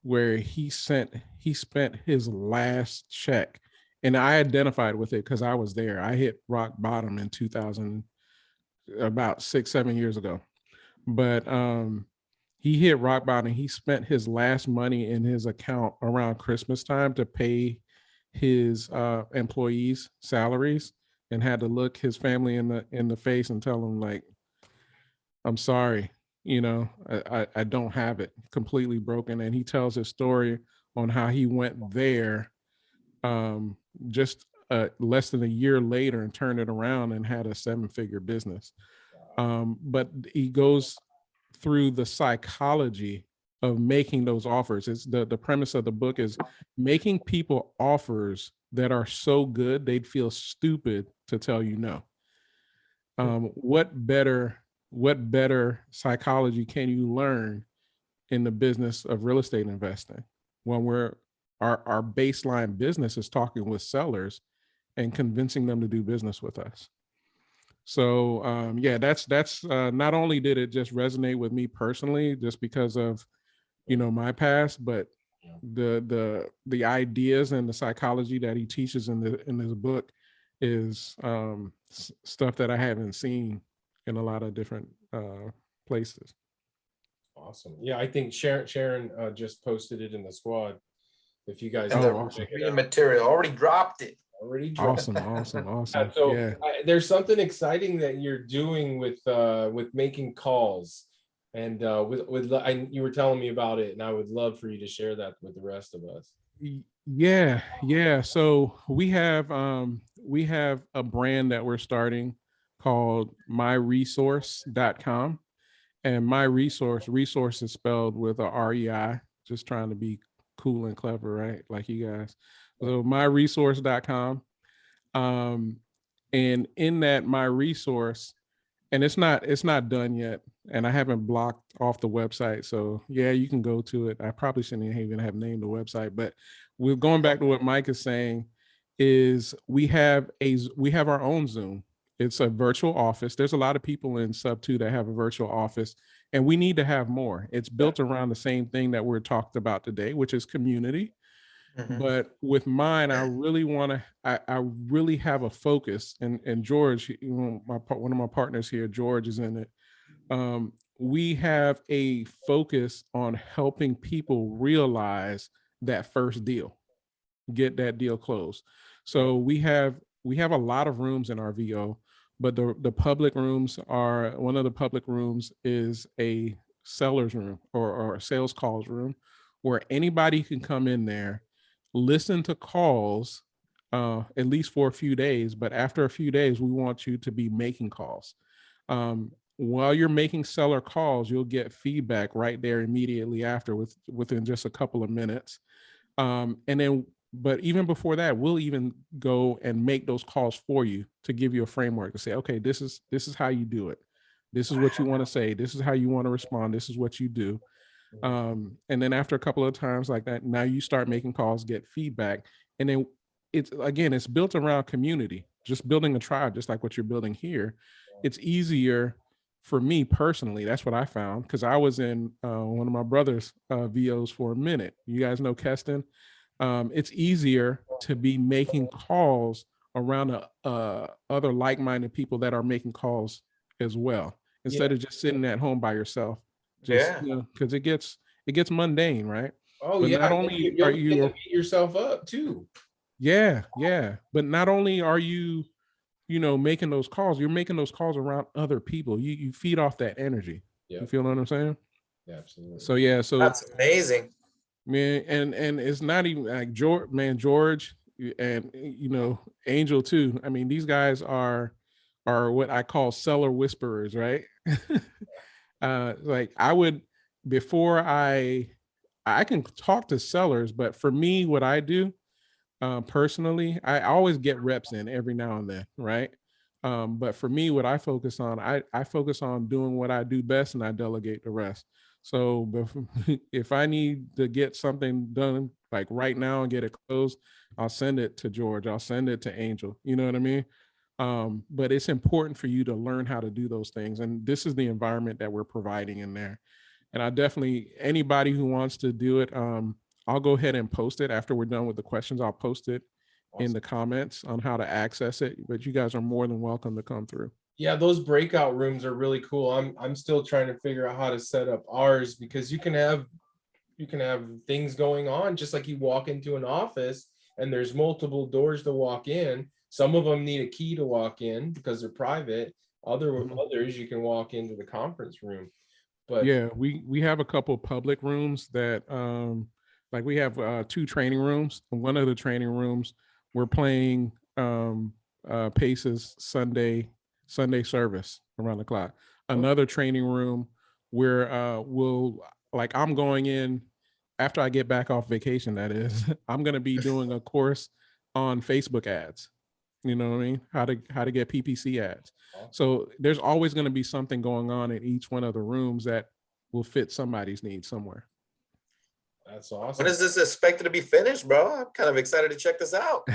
where he spent his last check. And I identified with it because I was there. I hit rock bottom in 2000, about 6-7 years ago. But he hit rock bottom. He spent his last money in his account around Christmas time to pay his employees' salaries, and had to look his family in the face and tell them, like, I'm sorry, I don't have it, completely broken. And he tells his story on how he went there just less than a year later and turned it around and had a 7-figure business. But he goes through the psychology of making those offers. It's the premise of the book is making people offers that are so good they'd feel stupid to tell you no. What better psychology can you learn in the business of real estate investing when our baseline business is talking with sellers and convincing them to do business with us? So that's not only did it just resonate with me personally, just because of my past, but the ideas and the psychology that he teaches in this book is stuff that I haven't seen in a lot of different places. Awesome. Yeah, I think Sharon just posted it in the squad. If you guys And awesome. the material already dropped it. Awesome. So Yeah. There's something exciting that you're doing with making calls, and you were telling me about it, and I would love for you to share that with the rest of us. Yeah. So we have a brand that we're starting called myresource.com, and resource is spelled with a REI, just trying to be cool and clever, right? Like you guys. So myresource.com. And in that my resource, and it's not done yet, and I haven't blocked off the website. So yeah, you can go to it. I probably shouldn't even have named the website, but we're going back to what Mike is saying is we have our own Zoom. It's a virtual office. There's a lot of people in Sub 2 that have a virtual office, and we need to have more. It's built around the same thing that we're talked about today, which is community. But with mine, I really want to, I really have a focus, and George, one of my partners here, George, is in it. We have a focus on helping people realize that first deal, get that deal closed. So we have a lot of rooms in our VO, but the public rooms are, one of the public rooms is a seller's room or a sales calls room, where anybody can come in there, listen to calls, at least for a few days. But after a few days, we want you to be making calls. While you're making seller calls, you'll get feedback right there immediately after, within just a couple of minutes. But even before that, we'll even go and make those calls for you to give you a framework to say, okay, this is how you do it. This is what you want to say. This is how you want to respond. This is what you do. And then after a couple of times like that, now you start making calls, get feedback. And then it's built around community, just building a tribe, just like what you're building here. It's easier for me personally. That's what I found, because I was in one of my brother's VOs for a minute. You guys know Keston. It's easier to be making calls around other like-minded people that are making calls as well, instead of just sitting at home by yourself. Because it gets mundane, right? Oh, but yeah. not only are you beat yourself up too. Yeah. But not only are you, making those calls, you're making those calls around other people. You feed off that energy. You feel what I'm saying? Yeah, absolutely. So That's amazing, man. And it's not even like George and Angel too. I mean, these guys are what I call seller whisperers, right? Like I would, before I can talk to sellers, but for me, what I do personally, I always get reps in every now and then, right? But for me, what I focus on, I focus on doing what I do best, and I delegate the rest. So if I need to get something done like right now and get it closed, I'll send it to George. I'll send it to Angel. You know what I mean? But it's important for you to learn how to do those things. And this is the environment that we're providing in there. And I definitely, anybody who wants to do it, I'll go ahead and post it after we're done with the questions. I'll post it in the comments on how to access it, but you guys are more than welcome to come through. Yeah, those breakout rooms are really cool. I'm still trying to figure out how to set up ours, because you can have things going on just like you walk into an office and there's multiple doors to walk in. Some of them need a key to walk in because they're private. Others you can walk into the conference room. But yeah, we have a couple public rooms that like we have 2 training rooms. And one of the training rooms we're playing Pace's Sunday service around the clock. Another training room where I'm going in after I get back off vacation, that is. I'm going to be doing a course on Facebook ads. You know what I mean? How to get PPC ads. So there's always going to be something going on in each one of the rooms that will fit somebody's needs somewhere. that's awesome. When is this expected to be finished, bro? I'm kind of excited to check this out.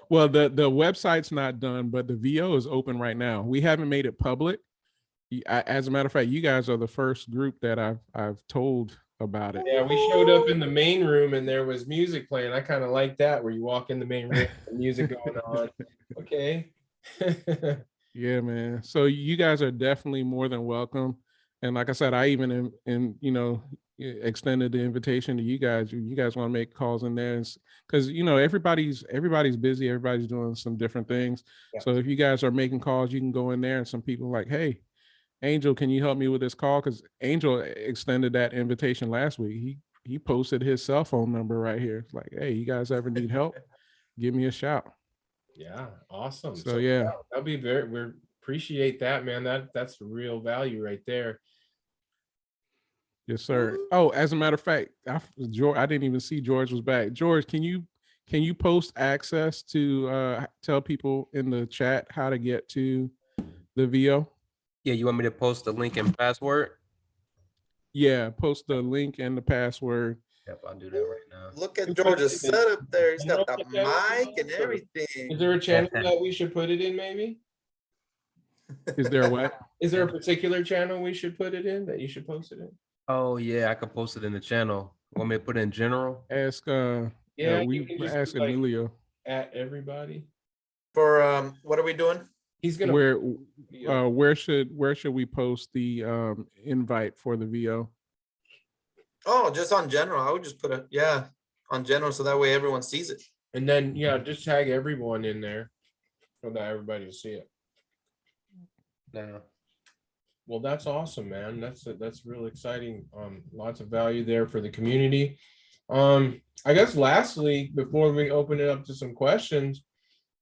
Well, the website's not done, but the VO is open right now. We haven't made it public. As a matter of fact, you guys are the first group that I've told about it. Yeah, we showed up in the main room and there was music playing. I kind of like that, where you walk in the main room, music going on. Okay. Yeah, man. So you guys are definitely more than welcome. And like I said, I even extended the invitation to you guys. You guys want to make calls in there, because everybody's busy. Everybody's doing some different things. Yeah. So if you guys are making calls, you can go in there, and some people are like, hey, Angel, can you help me with this call? Because Angel extended that invitation last week. He posted his cell phone number right here. It's like, hey, you guys ever need help? Give me a shout. Yeah, awesome. So yeah, that'll be we appreciate that, man. That's real value right there. yes, sir. Oh, as a matter of fact, George, I didn't even see George was back. George, can you post access to tell people in the chat how to get to the VO? Yeah, you want me to post the link and password? Yeah, post the link and the password. Yep, I'll do that right now. Look at George's setup there. He's got the mic and everything. Is there a channel that we should put it in, maybe? Is there a what? Is there a particular channel we should put it in, that you should post it in? Oh yeah, I can post it in the channel. Want me to put it in general? Ask Yeah, you we can just ask do, like, Emilio at everybody. For what are we doing? He's gonna where should we post the invite for the VO? Oh, just on general. I would just put on general, so that way everyone sees it. and then just tag everyone in there so that everybody will see it. No. Well, that's awesome, man. That's real exciting. Lots of value there for the community. I guess lastly, before we open it up to some questions,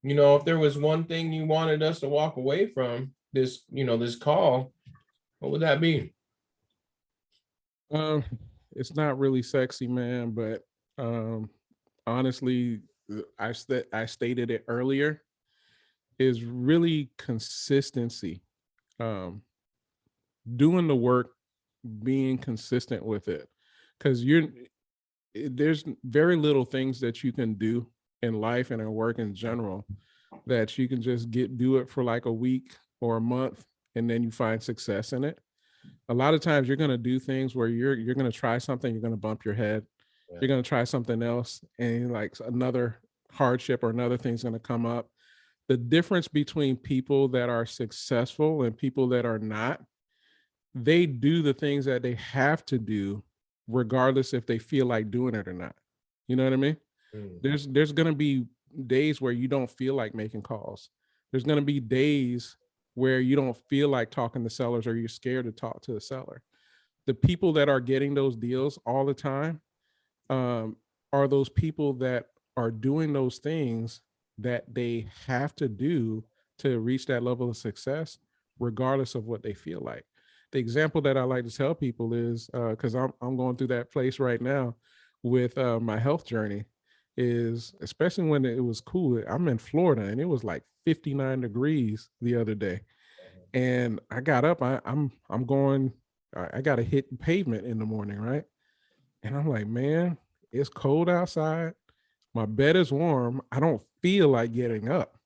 if there was one thing you wanted us to walk away from this, this call, what would that be? It's not really sexy, man, but honestly, I stated it earlier, is really consistency. Doing the work, being consistent with it, because there's very little things that you can do in life and in work in general that you can just do it for like a week or a month and then you find success in it. A lot of times you're going to do things where you're going to try something, you're going to bump your head. Yeah. You're going to try something else, and like another hardship or another thing's going to come up. The difference between people that are successful and people that are not, they do the things that they have to do regardless if they feel like doing it or not. You know what I mean? Mm. There's going to be days where you don't feel like making calls. There's going to be days where you don't feel like talking to sellers, or you're scared to talk to a seller. The people that are getting those deals all the time are those people that are doing those things that they have to do to reach that level of success, regardless of what they feel like. The example that I like to tell people is, because I'm going through that place right now with my health journey, is, especially when it was cool. I'm in Florida and it was like 59 degrees the other day. And I got up, I'm going, I got to hit pavement in the morning, right? And I'm like, man, it's cold outside. My bed is warm. I don't feel like getting up.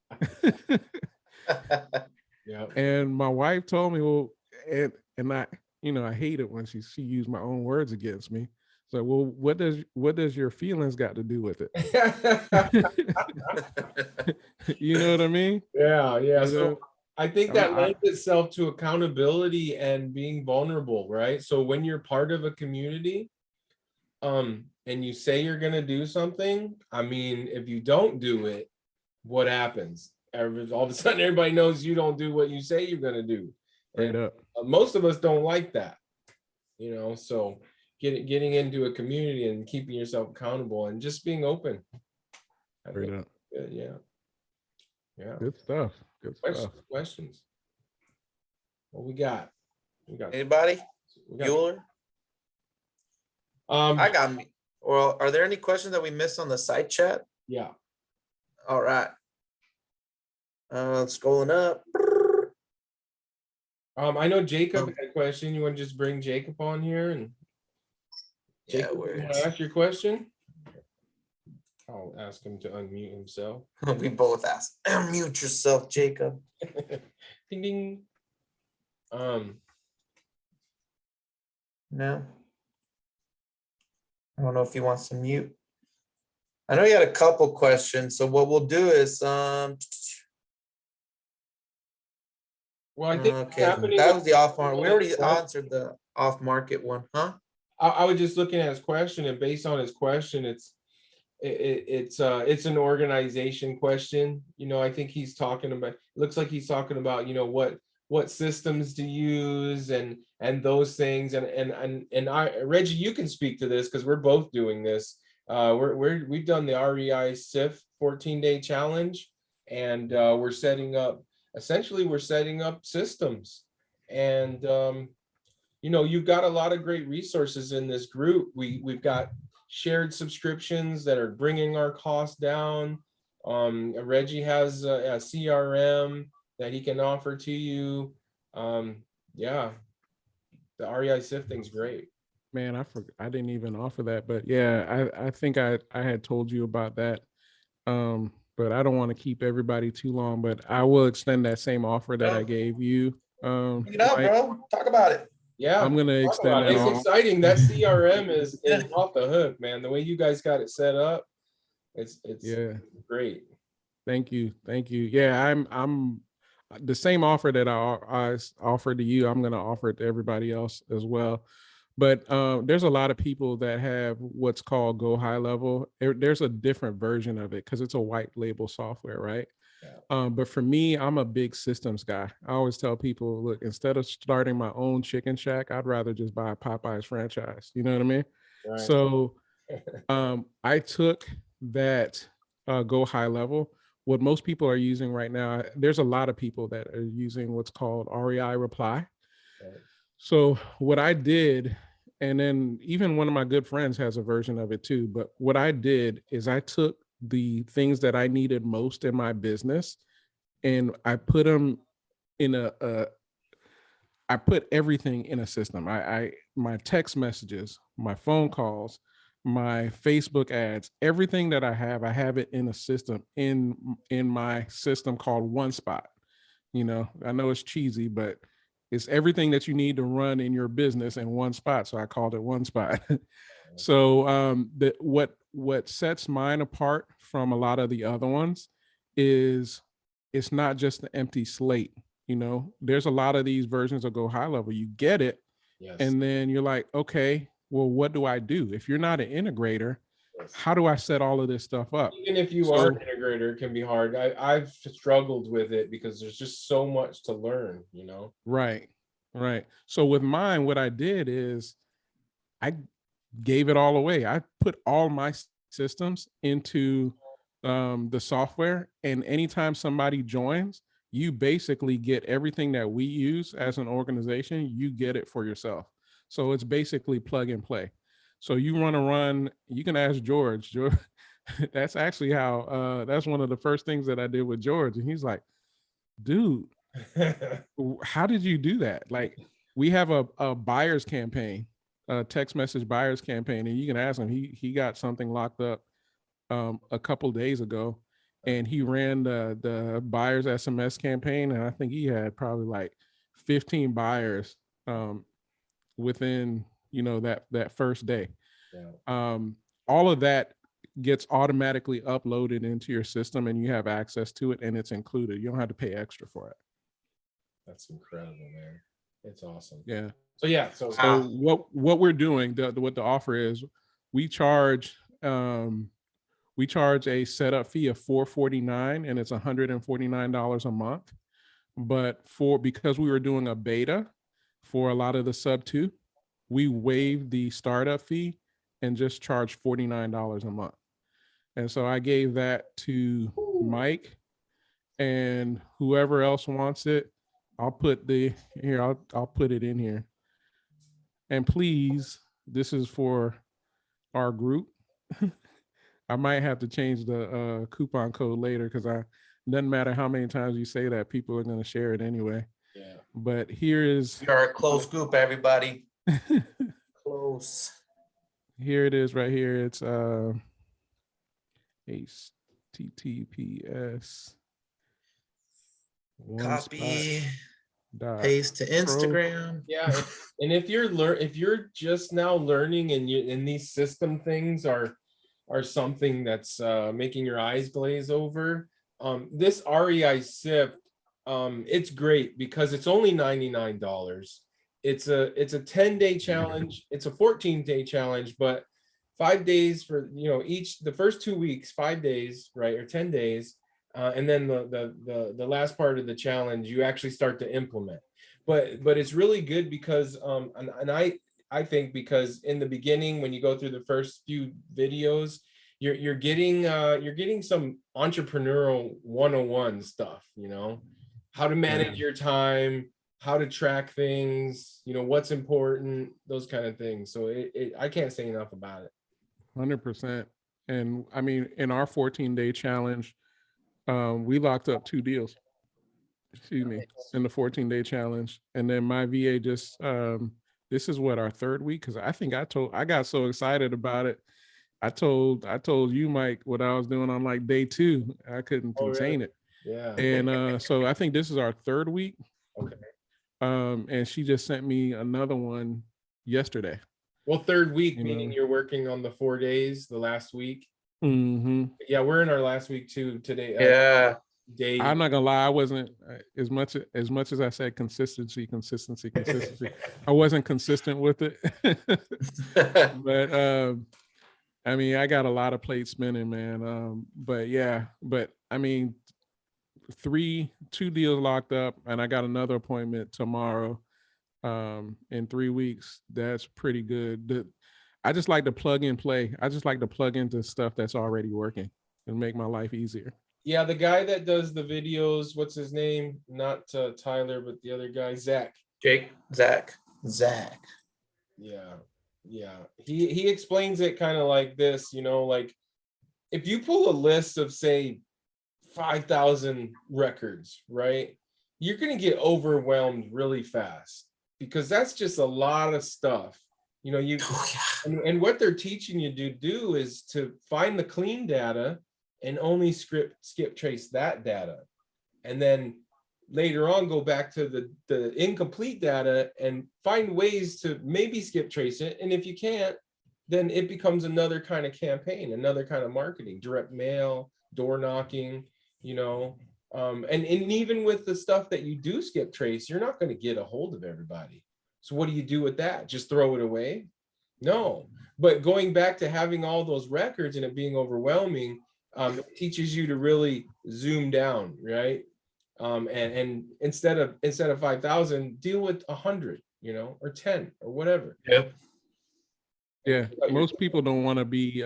Yeah. And my wife told me, well, and I, I hate it when she used my own words against me. So, well, what does your feelings got to do with it? You know what I mean? Yeah, yeah. You So know, I think I, that I, lends itself to accountability and being vulnerable, right? So when you're part of a community, and you say you're gonna do something, I mean, if you don't do it, what happens? All of a sudden, everybody knows you don't do what you say you're gonna do, straight and up. most of us don't like that, So getting into a community and keeping yourself accountable and just being open. I Straight think, up. yeah, yeah. Good stuff. Good stuff. Questions. What we got? Anybody? We got. Bueller? I got me. Well, are there any questions that we missed on the side chat? Yeah. All right. Scrolling up. I know Jacob had a question. You want to just bring Jacob on here and Jacob, you want to ask your question? I'll ask him to unmute himself. We both asked. Unmute yourself, Jacob. Ding ding. No. I don't know if he wants to mute. I know you had a couple questions. So what we'll do is Well, I think okay, that was the off market. We already answered the off market one, huh? I was just looking at his question, and based on his question, it's an organization question. I think he's talking about. Looks like he's talking about what systems to use and those things. And Reggie, you can speak to this because we're both doing this. We've done the REI SIF 14-day challenge, and we're setting up systems. And you've got a lot of great resources in this group. We've got shared subscriptions that are bringing our costs down. Reggie has a CRM that he can offer to you. Yeah, the REI SIF thing's great. Man, I didn't even offer that, but yeah, I think I had told you about that. But I don't want to keep everybody too long, but I will extend that same offer that I gave you. Pick it up, Mike. bro. Talk about it. Yeah, I'm gonna extend that. It's exciting. That CRM is off the hook, man. The way you guys got it set up, it's great. Thank you. Yeah, I'm the same offer that I offered to you. I'm gonna offer it to everybody else as well. But there's a lot of people that have what's called Go High Level. There's a different version of it because it's a white label software, right? Yeah. But for me, I'm a big systems guy. I always tell people, look, instead of starting my own chicken shack, I'd rather just buy a Popeyes franchise. You know what I mean? Right. So I took that Go High Level. What most people are using right now, there's a lot of people that are using what's called REI Reply. Right. So what I did, and then even one of my good friends has a version of it too, but what I did is I took the things that I needed most in my business and I put them in I put everything in a system. My text messages, my phone calls, my Facebook ads, everything that I have it in a system in my system called OneSpot. I know it's cheesy, but it's everything that you need to run in your business in one spot. So I called it OneSpot. So what sets mine apart from a lot of the other ones is it's not just an empty slate. There's a lot of these versions of Go High Level. You get it. Yes. And then you're like, okay, well, what do I do? If you're not an integrator, yes, how do I set all of this stuff up? Even if you are an integrator, it can be hard. I've struggled with it because there's just so much to learn, Right. So with mine, what I did is I gave it all away. I put all my systems into the software, and anytime somebody joins, you basically get everything that we use as an organization, you get it for yourself. So it's basically plug and play. So you want to run, you can ask George. that's actually how that's one of the first things that I did with George. And he's like, dude, how did you do that? Like, we have a buyer's campaign, a text message buyer's campaign, and you can ask him. He got something locked up a couple days ago, and he ran the buyer's SMS campaign, and I think he had probably like 15 buyers within that first day. Yeah. All of that gets automatically uploaded into your system, and you have access to it, and it's included. You don't have to pay extra for it. That's incredible, man. It's awesome. Yeah. So yeah, so So what we're doing, what the offer is, we charge a setup fee of $449, and it's $149 a month. But because we were doing a beta for a lot of the sub 2, we waived the startup fee and just charged $49 a month. And so I gave that to Mike, and whoever else wants it, I'll put I'll put it in here. And please, this is for our group. I might have to change the coupon code later, because doesn't matter how many times you say that, people are going to share it anyway. yeah. But here is We are a close group, everybody. Close. here it is right here. It's HTTPS. Copy. Dot Paste to pro. Instagram. Yeah, and if you're just now learning, and these system things are something that's making your eyes glaze over, this REI SIP, it's great because it's only $99. It's a 10-day challenge. It's a 14-day challenge, but 5 days for the first 2 weeks, 5 days, right, or 10 days. And then the last part of the challenge, you actually start to implement. But it's really good because and I think because in the beginning, when you go through the first few videos, you're getting some entrepreneurial 101 stuff, how to manage your time, how to track things, what's important, those kind of things. So I can't say enough about it. 100%. And I mean, in our 14-day challenge, we locked up 2 deals, in the 14-day challenge. And then my VA just, this is what, our 3rd week? Because I think I got so excited about it. I told you, Mike, what I was doing on like day 2. I couldn't contain it. Yeah. And so I think this is our 3rd week. Okay. And she just sent me another one yesterday. Well, 3rd week, meaning you're working on the 4 days, the last week. Mm-hmm. Yeah, we're in our last week too today. Yeah. Day. I'm not gonna lie, I wasn't as much as I said consistency. I wasn't consistent with it. But I mean, I got a lot of plates spinning, man. But I mean, 2 deals locked up, and I got another appointment tomorrow. In 3 weeks. That's pretty good. I just like to plug and play. I just like to plug into stuff that's already working and make my life easier. Yeah, the guy that does the videos, what's his name? Not Tyler, but the other guy, Zach. Zach. Yeah. He explains it kind of like this, like if you pull a list of, say, 5,000 records, right? You're going to get overwhelmed really fast because that's just a lot of stuff. And what they're teaching you to do is to find the clean data and only skip trace that data. And then later on, go back to the incomplete data and find ways to maybe skip trace it. And if you can't, then it becomes another kind of campaign, another kind of marketing, direct mail, door knocking, and even with the stuff that you do skip trace, you're not going to get a hold of everybody. So what do you do with that? Just throw it away? No. But going back to having all those records and it being overwhelming, teaches you to really zoom down, right? And instead of 5,000, deal with 100, or 10 or whatever. Yep. Yeah. Most people don't want to be.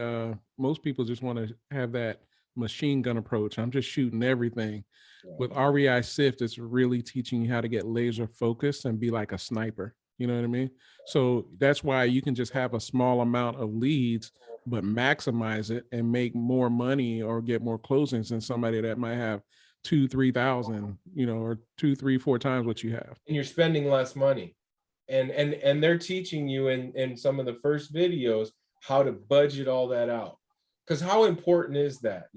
Most people just want to have that machine gun approach. I'm just shooting everything. Yeah. With REI Sift, it's really teaching you how to get laser focused and be like a sniper. You know what I mean? So that's why you can just have a small amount of leads, but maximize it and make more money or get more closings than somebody that might have 2,000-3,000, or 2, 3, 4 times what you have. And you're spending less money. And they're teaching you in some of the first videos how to budget all that out. Because how important is that?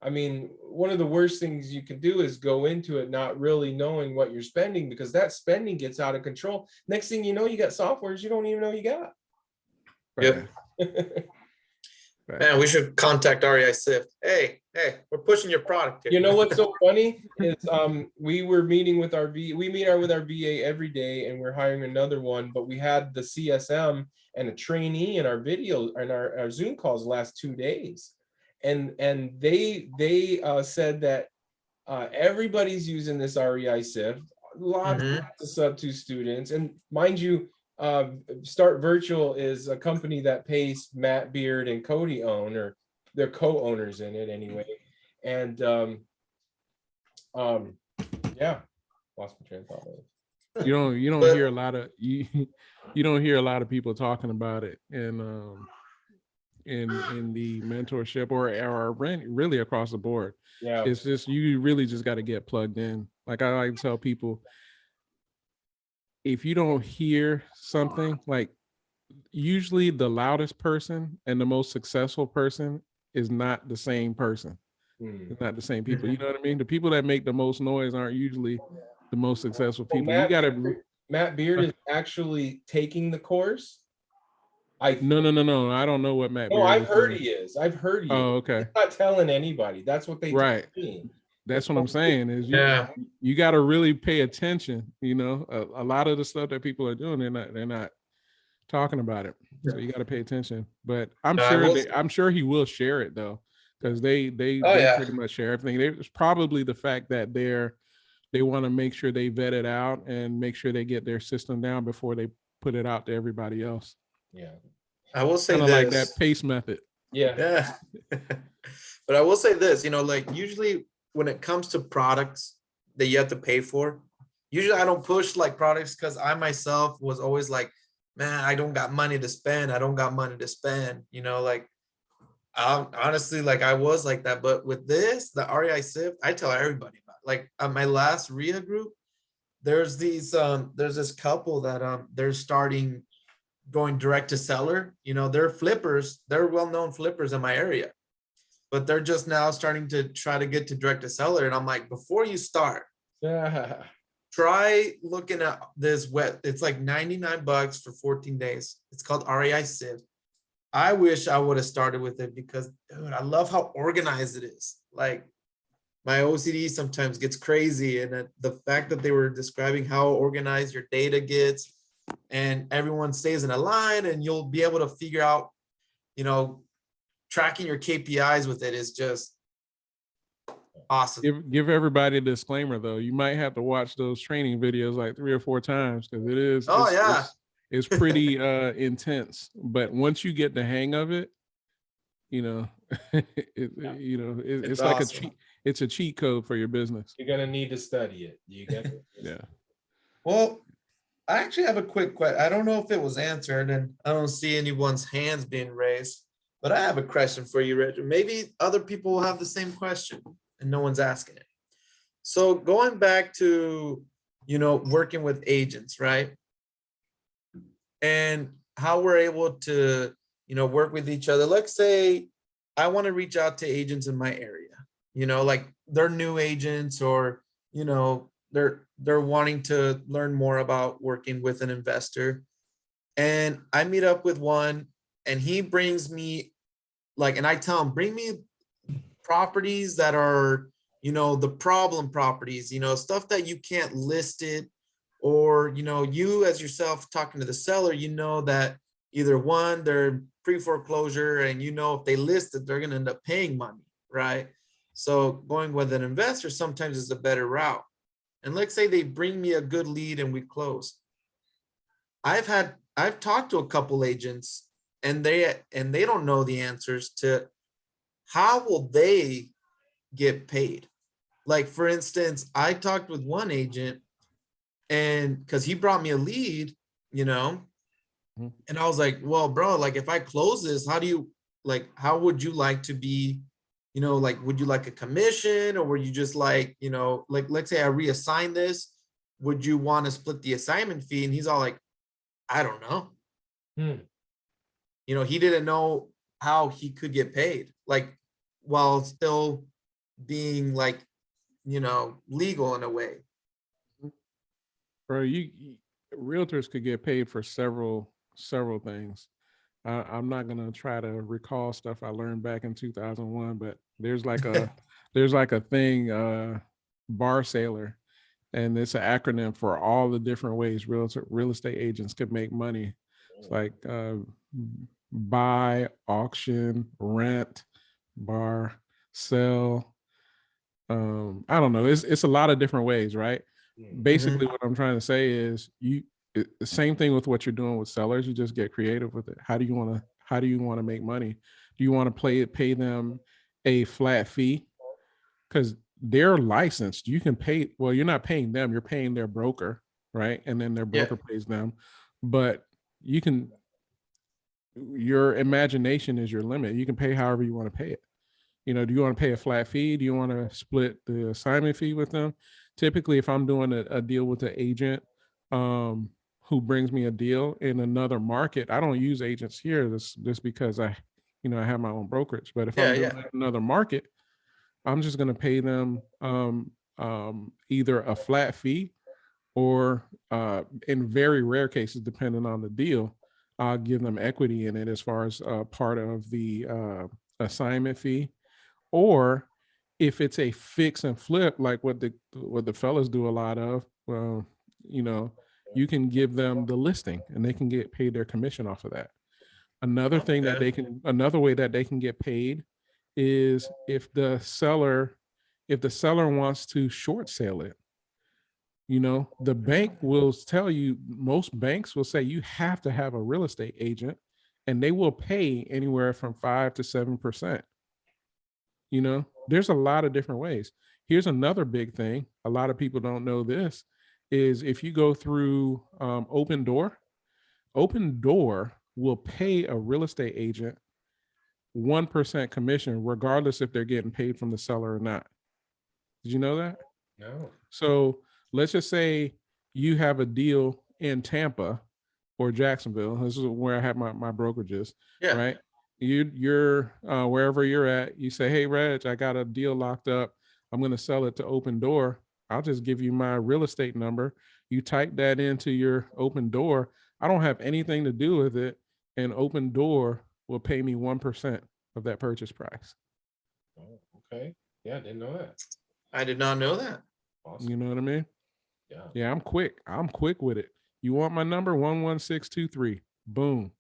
I mean, one of the worst things you can do is go into it not really knowing what you're spending, because that spending gets out of control. Next thing you know, you got softwares you don't even know you got. Yep. Man, we should contact REI Sift. Hey, we're pushing your product here. You know what's so funny is we were meeting with our we meet with our VA every day, and we're hiring another one, but we had the CSM and a trainee in our video and our Zoom calls the last 2 days. And they said that everybody's using this REI Sift, lots of sub-2 students. And mind you, Start Virtual is a company that Pace, Matt Beard, and Cody own, or they're co-owners in it anyway. And yeah, lost my train of thought. You don't hear a lot of you don't hear a lot of people talking about it in the mentorship or really across the board. Yeah, It's just, you really just got to get plugged in. Like I like to tell people, if you don't hear something, like usually the loudest person and the most successful person is not the same person. It's not the same people. You know what I mean? The people that make the most noise aren't usually the most successful people. Well, Matt Beard is actually taking the course. No. I don't know what Matt Beard I've is heard doing. he is. I've heard he Oh, is. okay. He's not telling anybody. That's what they Right. told me. That's what I'm saying is Yeah. you got to really pay attention. A lot of the stuff that people are doing, they're not talking about it. So you got to pay attention. But I'm sure he will share it though, because they pretty much share everything. It's probably the fact that they want to make sure they vet it out and make sure they get their system down before they put it out to everybody else. Yeah. I will say Kind this. of like that PACE method. Yeah. But I will say this, like usually when it comes to products that you have to pay for, usually I don't push like products because I myself was always like, man, I don't got money to spend. Like honestly, like I was like that. But with this, the REI Sift, I tell everybody about it. Like at my last REIA group, there's this couple that they're starting going direct to seller. They're flippers, they're well-known flippers in my area, but they're just now starting to try to get to direct to seller. And I'm like, before you start, try looking at this it's like $99 for 14 days. It's called REI Sift. I wish I would have started with it because, dude, I love how organized it is. Like my OCD sometimes gets crazy. And the fact that they were describing how organized your data gets and everyone stays in a line and you'll be able to figure out, tracking your KPIs with it is just awesome. Give everybody a disclaimer though. You might have to watch those training videos like 3 or 4 times because it is. It's pretty intense. But once you get the hang of it, it's like awesome. It's a cheat code for your business. You're gonna need to study it. You get it. Yeah. Well, I actually have a quick question. I don't know if it was answered, and I don't see anyone's hands being raised, but I have a question for you, Reggie. Maybe other people will have the same question and no one's asking it. So going back to, working with agents, right? And how we're able to, work with each other. Let's say I want to reach out to agents in my area, like they're new agents or, they're wanting to learn more about working with an investor. And I meet up with one and he brings me and I tell him, bring me properties that are, the problem properties, stuff that you can't list it, or, you as yourself talking to the seller, that either one, they're pre-foreclosure and, if they list it, they're going to end up paying money, right? So going with an investor sometimes is a better route. And let's say they bring me a good lead and we close. I've talked to a couple agents and they don't know the answers to how will they get paid. Like for instance, I talked with one agent and because he brought me a lead, Mhm. And I was like, well, bro, like if I close this, how would you like to be, like, would you like a commission, or were you just like, like, let's say I reassign this, would you want to split the assignment fee? And he's all like, I don't know. Hmm. He didn't know how he could get paid, like, while still being like, legal in a way. Bro, realtors could get paid for several things. I'm not gonna try to recall stuff I learned back in 2001, but there's like a there's like a thing, bar sailor, and it's an acronym for all the different ways real estate agents could make money. It's like buy, auction, rent, bar, sell. I don't know. It's a lot of different ways, right? Basically, what I'm trying to say is the same thing with what you're doing with sellers. You just get creative with it. How do you want to make money? Do you want to pay them a flat fee? Because they're licensed. You can pay, well, you're not paying them, you're paying their broker, right? And then their broker pays them. But you can, your imagination is your limit. You can pay however you want to pay it. Do you want to pay a flat fee? Do you want to split the assignment fee with them? Typically, if I'm doing a deal with an agent who brings me a deal in another market, I don't use agents here just because I have my own brokerage. But if I'm doing another market, I'm just going to pay them either a flat fee or in very rare cases, depending on the deal, I'll give them equity in it as far as part of the assignment fee. Or if it's a fix and flip, like what the fellas do a lot of, well, you can give them the listing and they can get paid their commission off of that. Another way that they can get paid is if the seller wants to short sale it. The bank will tell you, most banks will say you have to have a real estate agent, and they will pay anywhere from 5 to 7%. There's a lot of different ways. Here's another big thing. A lot of people don't know this is if you go through Open Door will pay a real estate agent 1% commission, regardless if they're getting paid from the seller or not. Did you know that? No. So let's just say you have a deal in Tampa or Jacksonville. This is where I have my brokerages, right? You're wherever you're at, you say, hey, Reg, I got a deal locked up. I'm going to sell it to Open Door. I'll just give you my real estate number. You type that into your Open Door. I don't have anything to do with it. And Open Door will pay me 1% of that purchase price. Oh, okay. Yeah, I didn't know that. I did not know that. Awesome. You know what I mean? Yeah. Yeah, I'm quick with it. You want my number? 11623. Boom.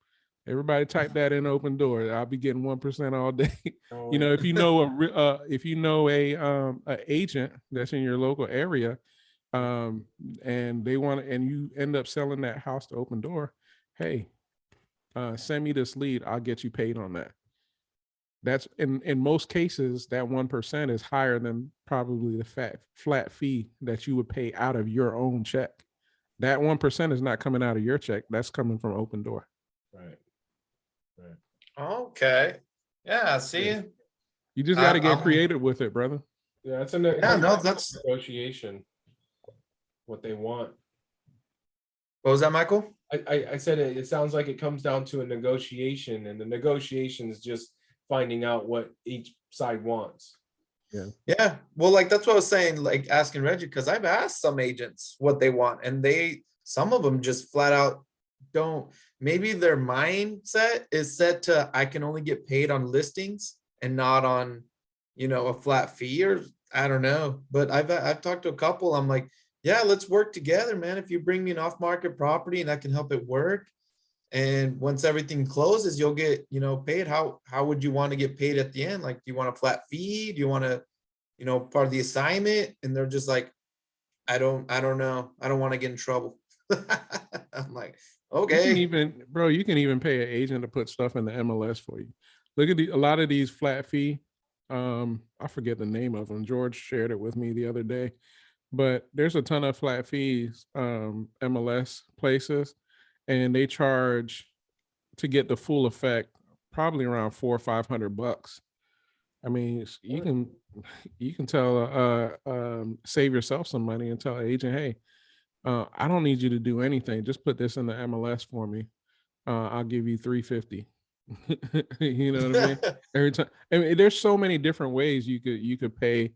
Everybody type that in Open Door. I'll be getting 1% all day. Oh, If you know a agent that's in your local area, and they want and you end up selling that house to Open Door, hey, send me this lead. I'll get you paid on that. That's in most cases, that 1% is higher than probably the flat fee that you would pay out of your own check. That 1% is not coming out of your check. That's coming from Open Door. right. Okay. Yeah. See. You just got to get creative with it, brother. Yeah, that's That's negotiation. What they want. What was that, Michael? I said it sounds like it comes down to a negotiation, and the negotiation is just finding out what each side wants. Yeah. Well, like that's what I was saying, like asking Reggie, because I've asked some agents what they want, and some of them just flat out don't. Maybe their mindset is set to I can only get paid on listings and not on, a flat fee, or I don't know. But I've talked to a couple. I'm like, yeah, let's work together, man. If you bring me an off-market property and I can help it work, and once everything closes, you'll get, paid. How would you want to get paid at the end? Like, do you want a flat fee? Do you want to, part of the assignment? And they're just like, I don't know. I don't want to get in trouble. I'm like, okay. You can even pay an agent to put stuff in the MLS for you. Look at a lot of these flat fee. I forget the name of them. George shared it with me the other day, but there's a ton of flat fees, MLS places. and they charge to get the full effect probably around $400 or $500. I mean, you can tell save yourself some money and tell an agent, hey, I don't need you to do anything. Just put this in the MLS for me. I'll give you $350. You know what I mean? Every time. I mean, there's so many different ways you could pay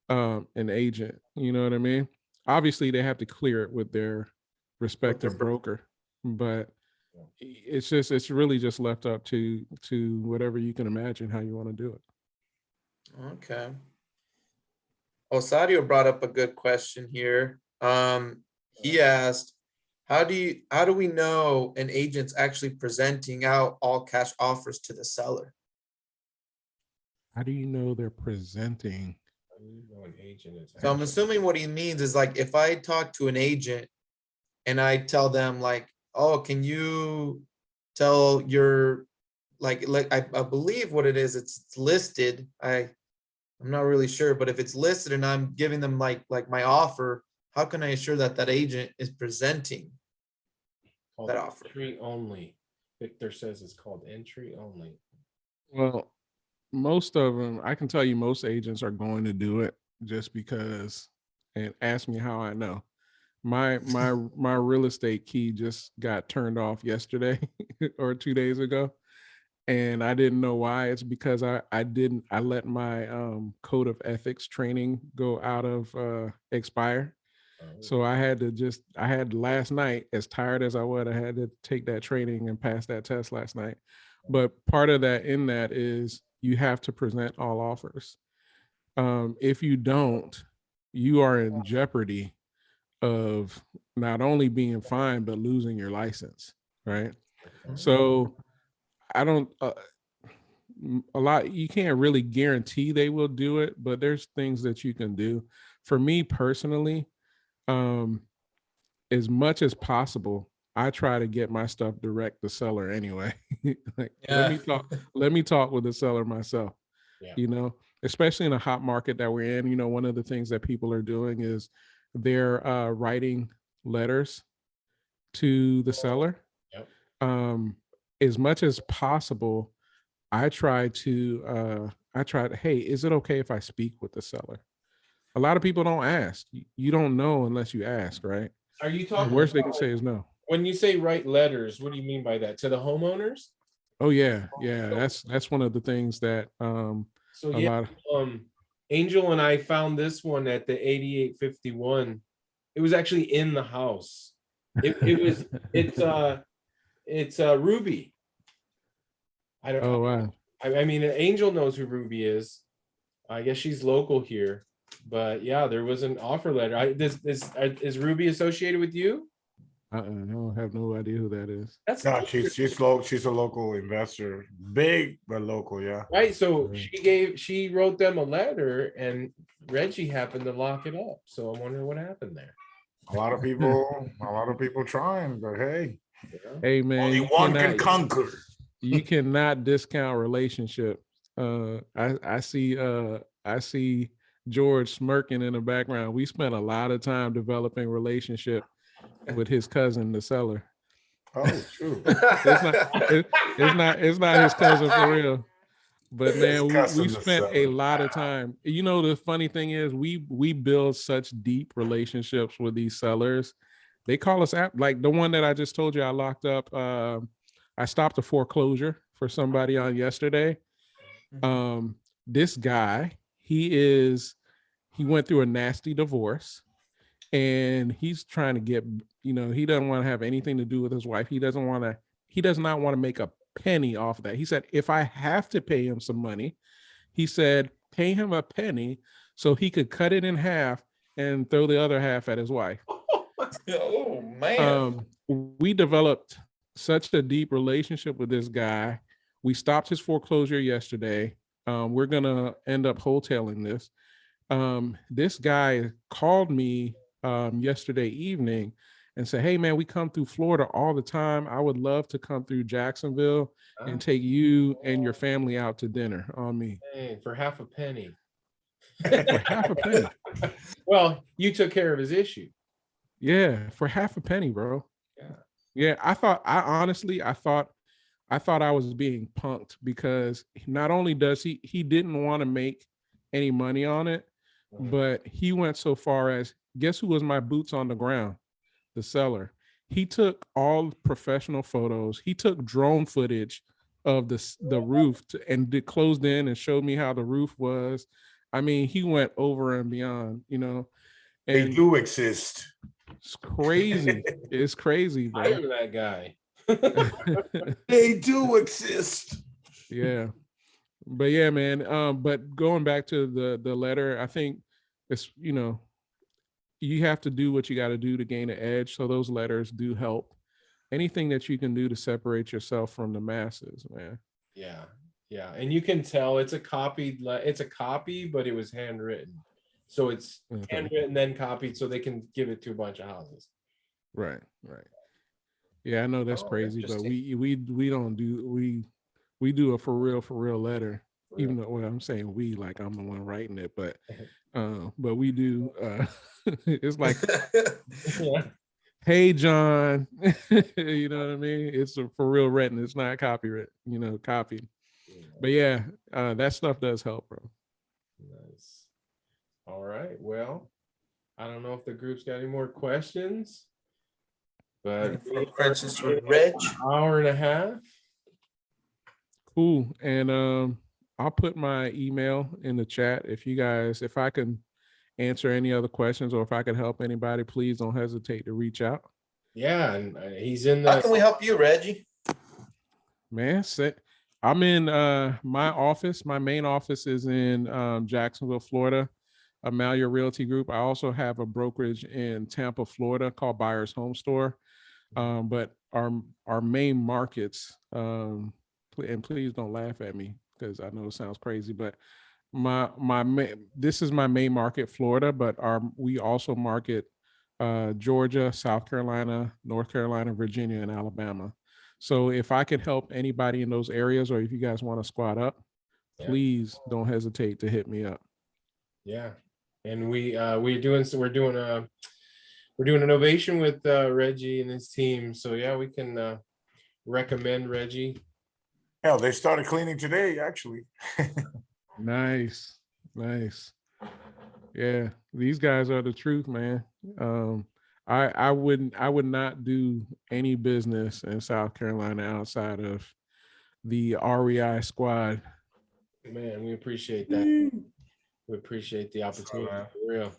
an agent. You know what I mean? Obviously, they have to clear it with their respective broker, but it's really just left up to whatever you can imagine how you want to do it. Okay. Osadio brought up a good question here. He asked, how do we know an agent's actually presenting out all cash offers to the seller? How do you know they're presenting? An agent is So I'm assuming what he means is like, if I talk to an agent and I tell them like, oh, can you tell your, like I believe what it is, it's listed. I'm not really sure, but if it's listed and I'm giving them like my offer, how can I assure that that agent is presenting called that offer? entry only. Victor says it's called entry only. Well, most of them, I can tell you most agents are going to do it just because, and ask me how I know. My real estate key just got turned off yesterday or 2 days ago. And I didn't know why. It's because I let my code of ethics training go out of expire. So I had last night, as tired as I was, I had to take that training and pass that test last night. But part of that is you have to present all offers. If you don't, you are in jeopardy of not only being fined, but losing your license, right? So I don't, you can't really guarantee they will do it, but there's things that you can do. For me personally, as much as possible, I try to get my stuff direct to seller anyway. Like, let me talk with the seller myself. Yeah. You know, especially in a hot market that we're in. You know, one of the things that people are doing is they're writing letters to the seller. Yep. As much as possible, I try to, hey, is it okay if I speak with the seller? A lot of people don't ask. You don't know unless you ask, right? Are you The talking worst they can say is no. when you say write letters? What do you mean by that? To the homeowners? Oh yeah. That's one of the things that So yeah, Angel and I found this one at the 8851. It was actually in the house. It's Ruby. I don't. Oh wow. I mean, Angel knows who Ruby is. I guess she's local here, but yeah, there was an offer letter. Is Ruby associated with you? I don't have no idea who that is. That's No, she's a local investor, big but local, yeah. right. So she wrote them a letter, and Reggie happened to lock it up. So I'm wondering what happened there. A lot of people trying, but hey, Hey man, only one can conquer. You cannot discount relationship. I see George smirking in the background. We spent a lot of time developing relationship with his cousin, the seller. Oh, true. It's not his cousin for real. But man, we the spent a seller. lot of time. You know, the funny thing is we build such deep relationships with these sellers. They call us out, like the one that I just told you I locked up. I stopped a foreclosure for somebody on yesterday. This guy, he went through a nasty divorce, and he's trying to get, you know, he doesn't want to have anything to do with his wife. He does not want to make a penny off of that. He said, if I have to pay him some money, he said, pay him a penny so he could cut it in half and throw the other half at his wife. Oh man. We developed such a deep relationship with this guy. We stopped his foreclosure yesterday. We're gonna end up wholesaling this. This guy called me yesterday evening and said, hey man, we come through Florida all the time. I would love to come through Jacksonville and take you and your family out to dinner on me. Hey, for half a penny. For half a penny. Well, you took care of his issue. Yeah, for half a penny, bro. Yeah. Yeah, I thought I was being punked because not only does he didn't want to make any money on it, but he went so far as, guess who was my boots on the ground? The seller. He took all professional photos. He took drone footage of the roof and did closed in and showed me how the roof was. I mean, he went over and beyond, you know, They and do exist. it's crazy. It's crazy, bro. Hire that guy. They do exist. Yeah. But yeah, man. But going back to the letter, I think it's, you know, you have to do what you got to do to gain an edge. So those letters do help. Anything that you can do to separate yourself from the masses, man. Yeah, yeah, and you can tell it's a it's a copy, but it was handwritten. So it's Okay. handwritten, then copied, so they can give it to a bunch of houses. Right. Yeah, I know that's Oh, crazy, but interesting. we don't do we do a for real letter. For real. Even though, well, I'm saying we, like I'm the one writing it, but we do it's like, Yeah. hey John, you know what I mean? It's a for real written, it's not copyright, you know, copied. But yeah, that stuff does help, bro. Nice. All right. Well, I don't know if the group's got any more questions, but For questions for Reg. an hour and a half. Cool. And I'll put my email in the chat. If I can answer any other questions or if I can help anybody, please don't hesitate to reach out. Yeah, and he's in How the can we help you, Reggie? Man, I'm in my office. My main office is in Jacksonville, Florida, Amalia Realty Group. I also have a brokerage in Tampa, Florida called Buyers Home Store. But our main markets, and please don't laugh at me because I know it sounds crazy, but this is my main market, Florida, but we also market Georgia, South Carolina, North Carolina, Virginia, and Alabama. So if I could help anybody in those areas, or if you guys want to squat up, Yeah. please don't hesitate to hit me up. Yeah, and we're doing an ovation with Reggie and his team. So yeah, we can recommend Reggie. Hell, they started cleaning today, actually. Nice. Yeah, these guys are the truth, man. I would not do any business in South Carolina outside of the REI squad. Man, we appreciate that. We appreciate the opportunity, for real.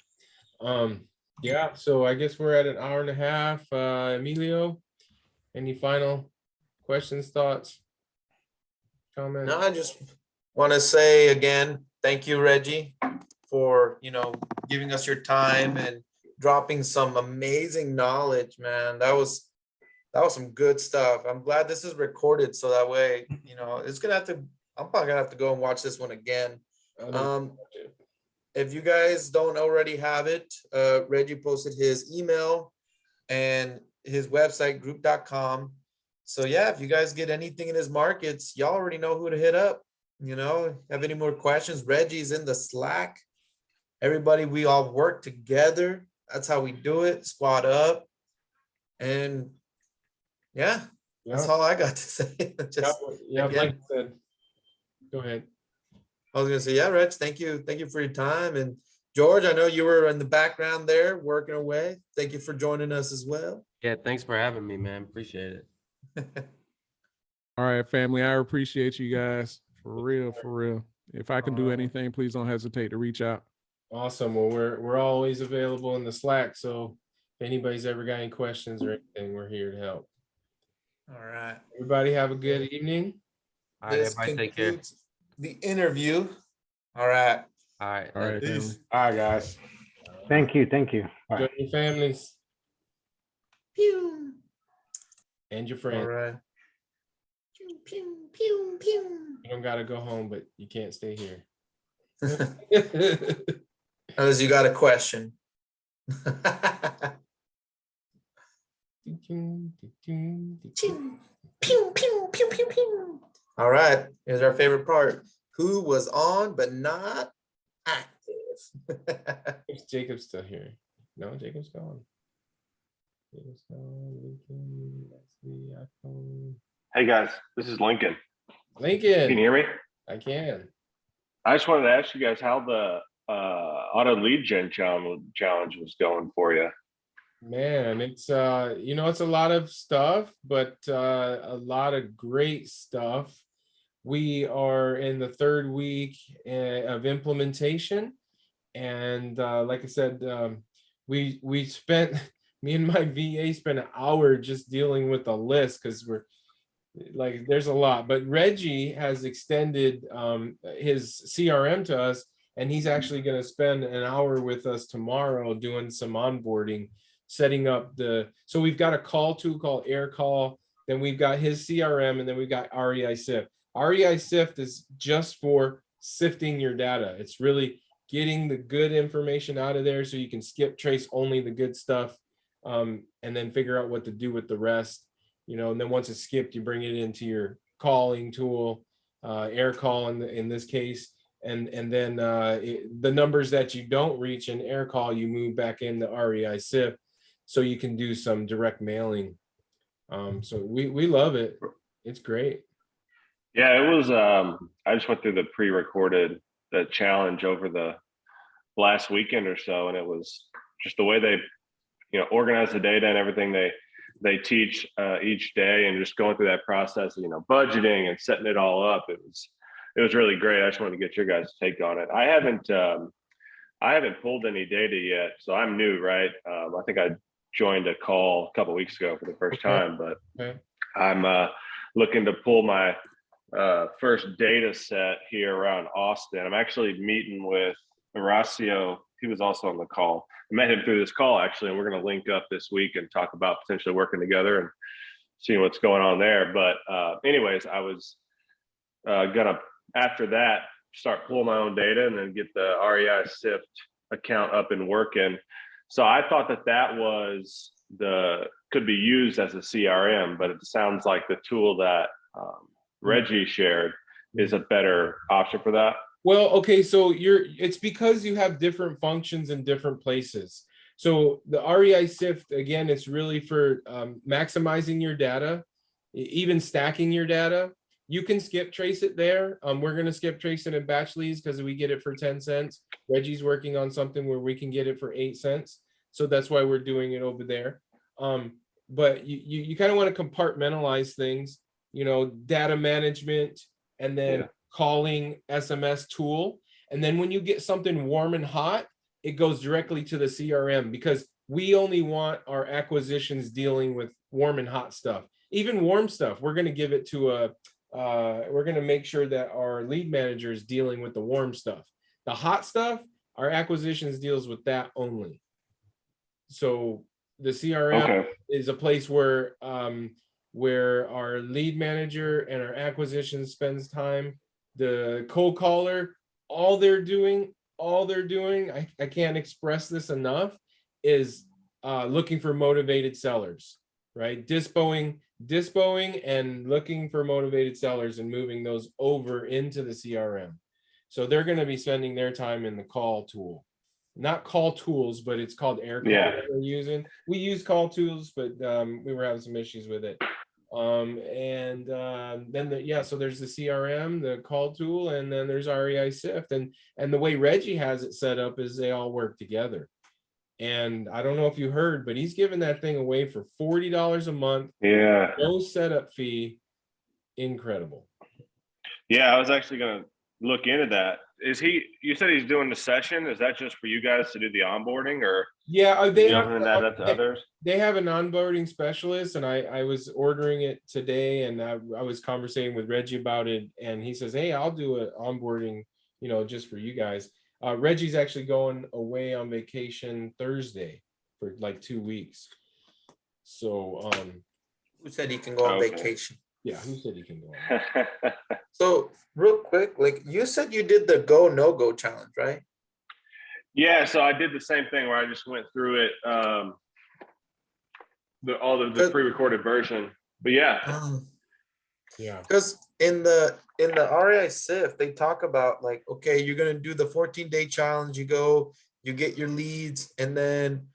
Yeah, so I guess we're at an hour and a half. Emilio, any final questions, thoughts, comments? No, I just want to say again, thank you, Reggie, for giving us your time and dropping some amazing knowledge, man. That was some good stuff. I'm glad this is recorded so that way, it's gonna have to. I'm probably gonna have to go and watch this one again. If you guys don't already have it, Reggie posted his email and his website, group.com. So yeah, if you guys get anything in his markets, y'all already know who to hit up. Have any more questions? Reggie's in the Slack. Everybody, we all work together. That's how we do it. Squad up. And yeah, that's all I got to say. Just yeah, again, like I said, go ahead. I was gonna say, yeah, Reg, thank you for your time. And George, I know you were in the background there working away. Thank you for joining us as well. Yeah, thanks for having me, man. Appreciate it. All right, family. I appreciate you guys for real. If I can do anything, please don't hesitate to reach out. Awesome. Well, we're always available in the Slack. So if anybody's ever got any questions or anything, we're here to help. All right. Everybody have a good evening. All right, This everybody take care. concludes the interview. All right. All right. All right, family. Peace. All right, guys. Thank you. Enjoy your families Pew. and your All friends. right. Pew, pew, pew, pew. You don't gotta go home, but you can't stay here. Unless you got a question. All right, here's our favorite part. Who was on but not active? Is Jacob still here? No, Jacob's gone. Hey guys, this is Lincoln. Can you Lincoln, hear me? I can. I just wanted to ask you guys how the auto lead gen challenge was going for you. Man, it's it's a lot of stuff, but a lot of great stuff. We are in the third week of implementation, and like I said, we spent me and my VA spent an hour just dealing with the list because we're like there's a lot. But Reggie has extended his CRM to us, and he's actually going to spend an hour with us tomorrow doing some onboarding, setting up so we've got a call tool called Air Call, then we've got his CRM, and then we've got REI Sift. REI Sift is just for sifting your data. It's really getting the good information out of there so you can skip trace only the good stuff, and then figure out what to do with the rest. And then once it's skipped, you bring it into your calling tool, Air Call in this case, and then the numbers that you don't reach in Air Call, you move back into REI Sift, so you can do some direct mailing. So we love it. It's great. Yeah, it was. I just went through the pre-recorded the challenge over the last weekend or so, and it was just the way they, organize the data and everything they teach each day, and just going through that process of budgeting and setting it all up. It was really great. I just wanted to get your guys' take on it. I haven't pulled any data yet, so I'm new, right? I think I joined a call a couple of weeks ago for the first time, but I'm looking to pull my first data set here around Austin. I'm actually meeting with Horacio. He was also on the call. I met him through this call actually, and we're going to link up this week and talk about potentially working together and seeing what's going on there. But anyways, I was gonna, after that, start pulling my own data and then get the REI Sift account up and working. So I thought that was could be used as a CRM, but it sounds like the tool that Reggie shared is a better option for that. Well, okay, so it's because you have different functions in different places. So the REI Sift, again, it's really for maximizing your data, even stacking your data. You can skip trace it there. We're going to skip trace it in batch leads because we get it for 10 cents. Reggie's working on something where we can get it for 8 cents. So that's why we're doing it over there. But you kind of want to compartmentalize things, data management, and then calling SMS tool. And then when you get something warm and hot, it goes directly to the CRM, because we only want our acquisitions dealing with warm and hot stuff. Even warm stuff, we're going to give it to we're going to make sure that our lead manager is dealing with the warm stuff. The hot stuff, our acquisitions deals with that only. So the CRM is a place where our lead manager and our acquisition spends time. The cold caller, all they're doing, I can't express this enough, is looking for motivated sellers, right? Dispoing and looking for motivated sellers and moving those over into the CRM. So they're going to be spending their time in the call tool. Not call tools, but it's called Air Call that we're using. We use call tools, but we were having some issues with it. Then so there's the CRM, the call tool, and then there's REI Sift. And the way Reggie has it set up is they all work together. And I don't know if you heard, but he's giving that thing away for $40 a month. Yeah. No setup fee. Incredible. Yeah, I was actually going to look into that. You said he's doing the session. Is that just for you guys to do the onboarding, or they have others? They have an onboarding specialist, and I was ordering it today, and I was conversating with Reggie about it, and he says, hey, I'll do an onboarding, just for you guys. Reggie's actually going away on vacation Thursday for like 2 weeks. So who said he can go on vacation? Yeah, who said he can go on? So real quick, like you said, you did the go no go challenge, right? Yeah, so I did the same thing where I just went through it, the pre-recorded version. But yeah, because in the REI Sift, they talk about like, okay, you're gonna do the 14-day challenge. You go, you get your leads, and then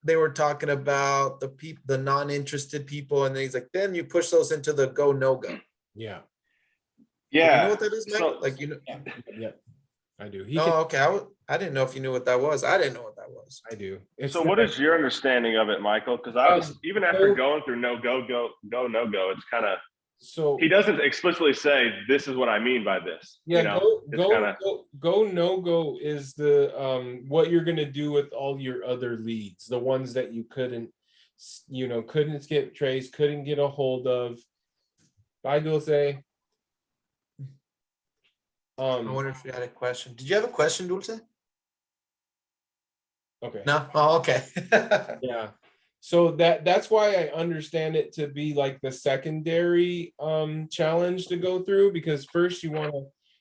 they were talking about the non-interested people, and then he's like, then you push those into the go, no go. Yeah, You Yeah. know what that is, Michael? So, Like, you know? yeah, I do. Oh, okay. I didn't know if you knew what that was. I didn't know what that was. I do. It's so what is your understanding of it, Michael? Because I was, even after going through no go, no go, it's kind of, so he doesn't explicitly say, this is what I mean by this. yeah, You know, it's kinda, go no go is the what you're gonna do with all your other leads, the ones that you couldn't skip trace, couldn't get a hold of. Bye, Dulce. I wonder if you had a question. Did you have a question, Dulce? Okay. No? Oh, okay. Yeah. So that's why I understand it to be like the secondary challenge to go through, because first you want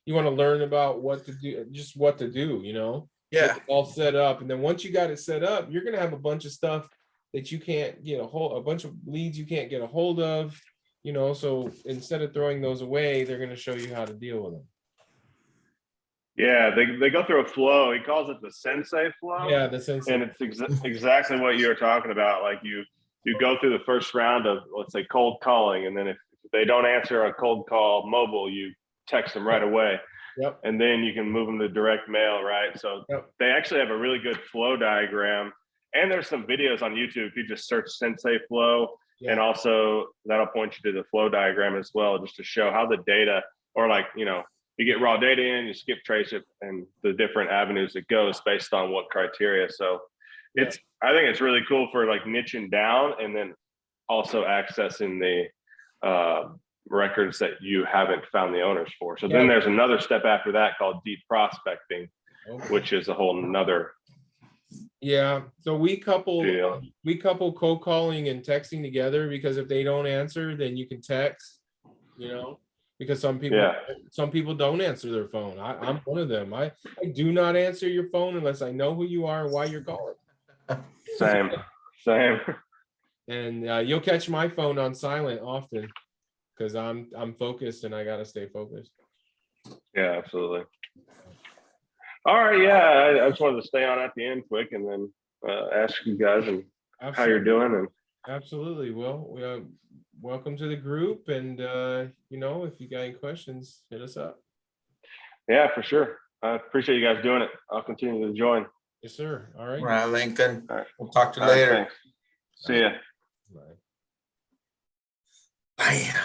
to learn about what to do, just what to do, Yeah. get it all set up. And then once you got it set up, you're gonna have a bunch of stuff that you can't get a bunch of leads you can't get a hold of, so instead of throwing those away, they're gonna show you how to deal with them. yeah, they go through a flow. He calls it the sensei flow. Yeah, the sense. And it's exactly what you were talking about. Like you go through the first round of, let's say, cold calling, and then if they don't answer a cold call mobile, you text them right away. Yep. And then you can move them to direct mail, right? So they actually have a really good flow diagram. And there's some videos on YouTube. If you just search Sensei Flow, and also that'll point you to the flow diagram as well, just to show how the data, or like, you get raw data in, you skip trace it, and the different avenues it goes based on what criteria. So I think it's really cool for like niching down, and then also accessing the records that you haven't found the owners for. So then there's another step after that called deep prospecting, which is a whole nother. Yeah. So we couple deal. cold calling and texting together, because if they don't answer, then you can text, because some people don't answer their phone. I'm one of them. I do not answer your phone unless I know who you are and why you're calling. Same. And you'll catch my phone on silent often, because I'm focused and I gotta stay focused. Yeah, absolutely. All right, yeah, I just wanted to stay on at the end quick, and then ask you guys and how you're doing. And absolutely. Well, welcome to the group, and if you got any questions, hit us up. Yeah, for sure. I appreciate you guys doing it. I'll continue to join. Yes, sir. All right. All right, Lincoln. All right. We'll talk to you All right, later. thanks. See ya. Bye. Bye.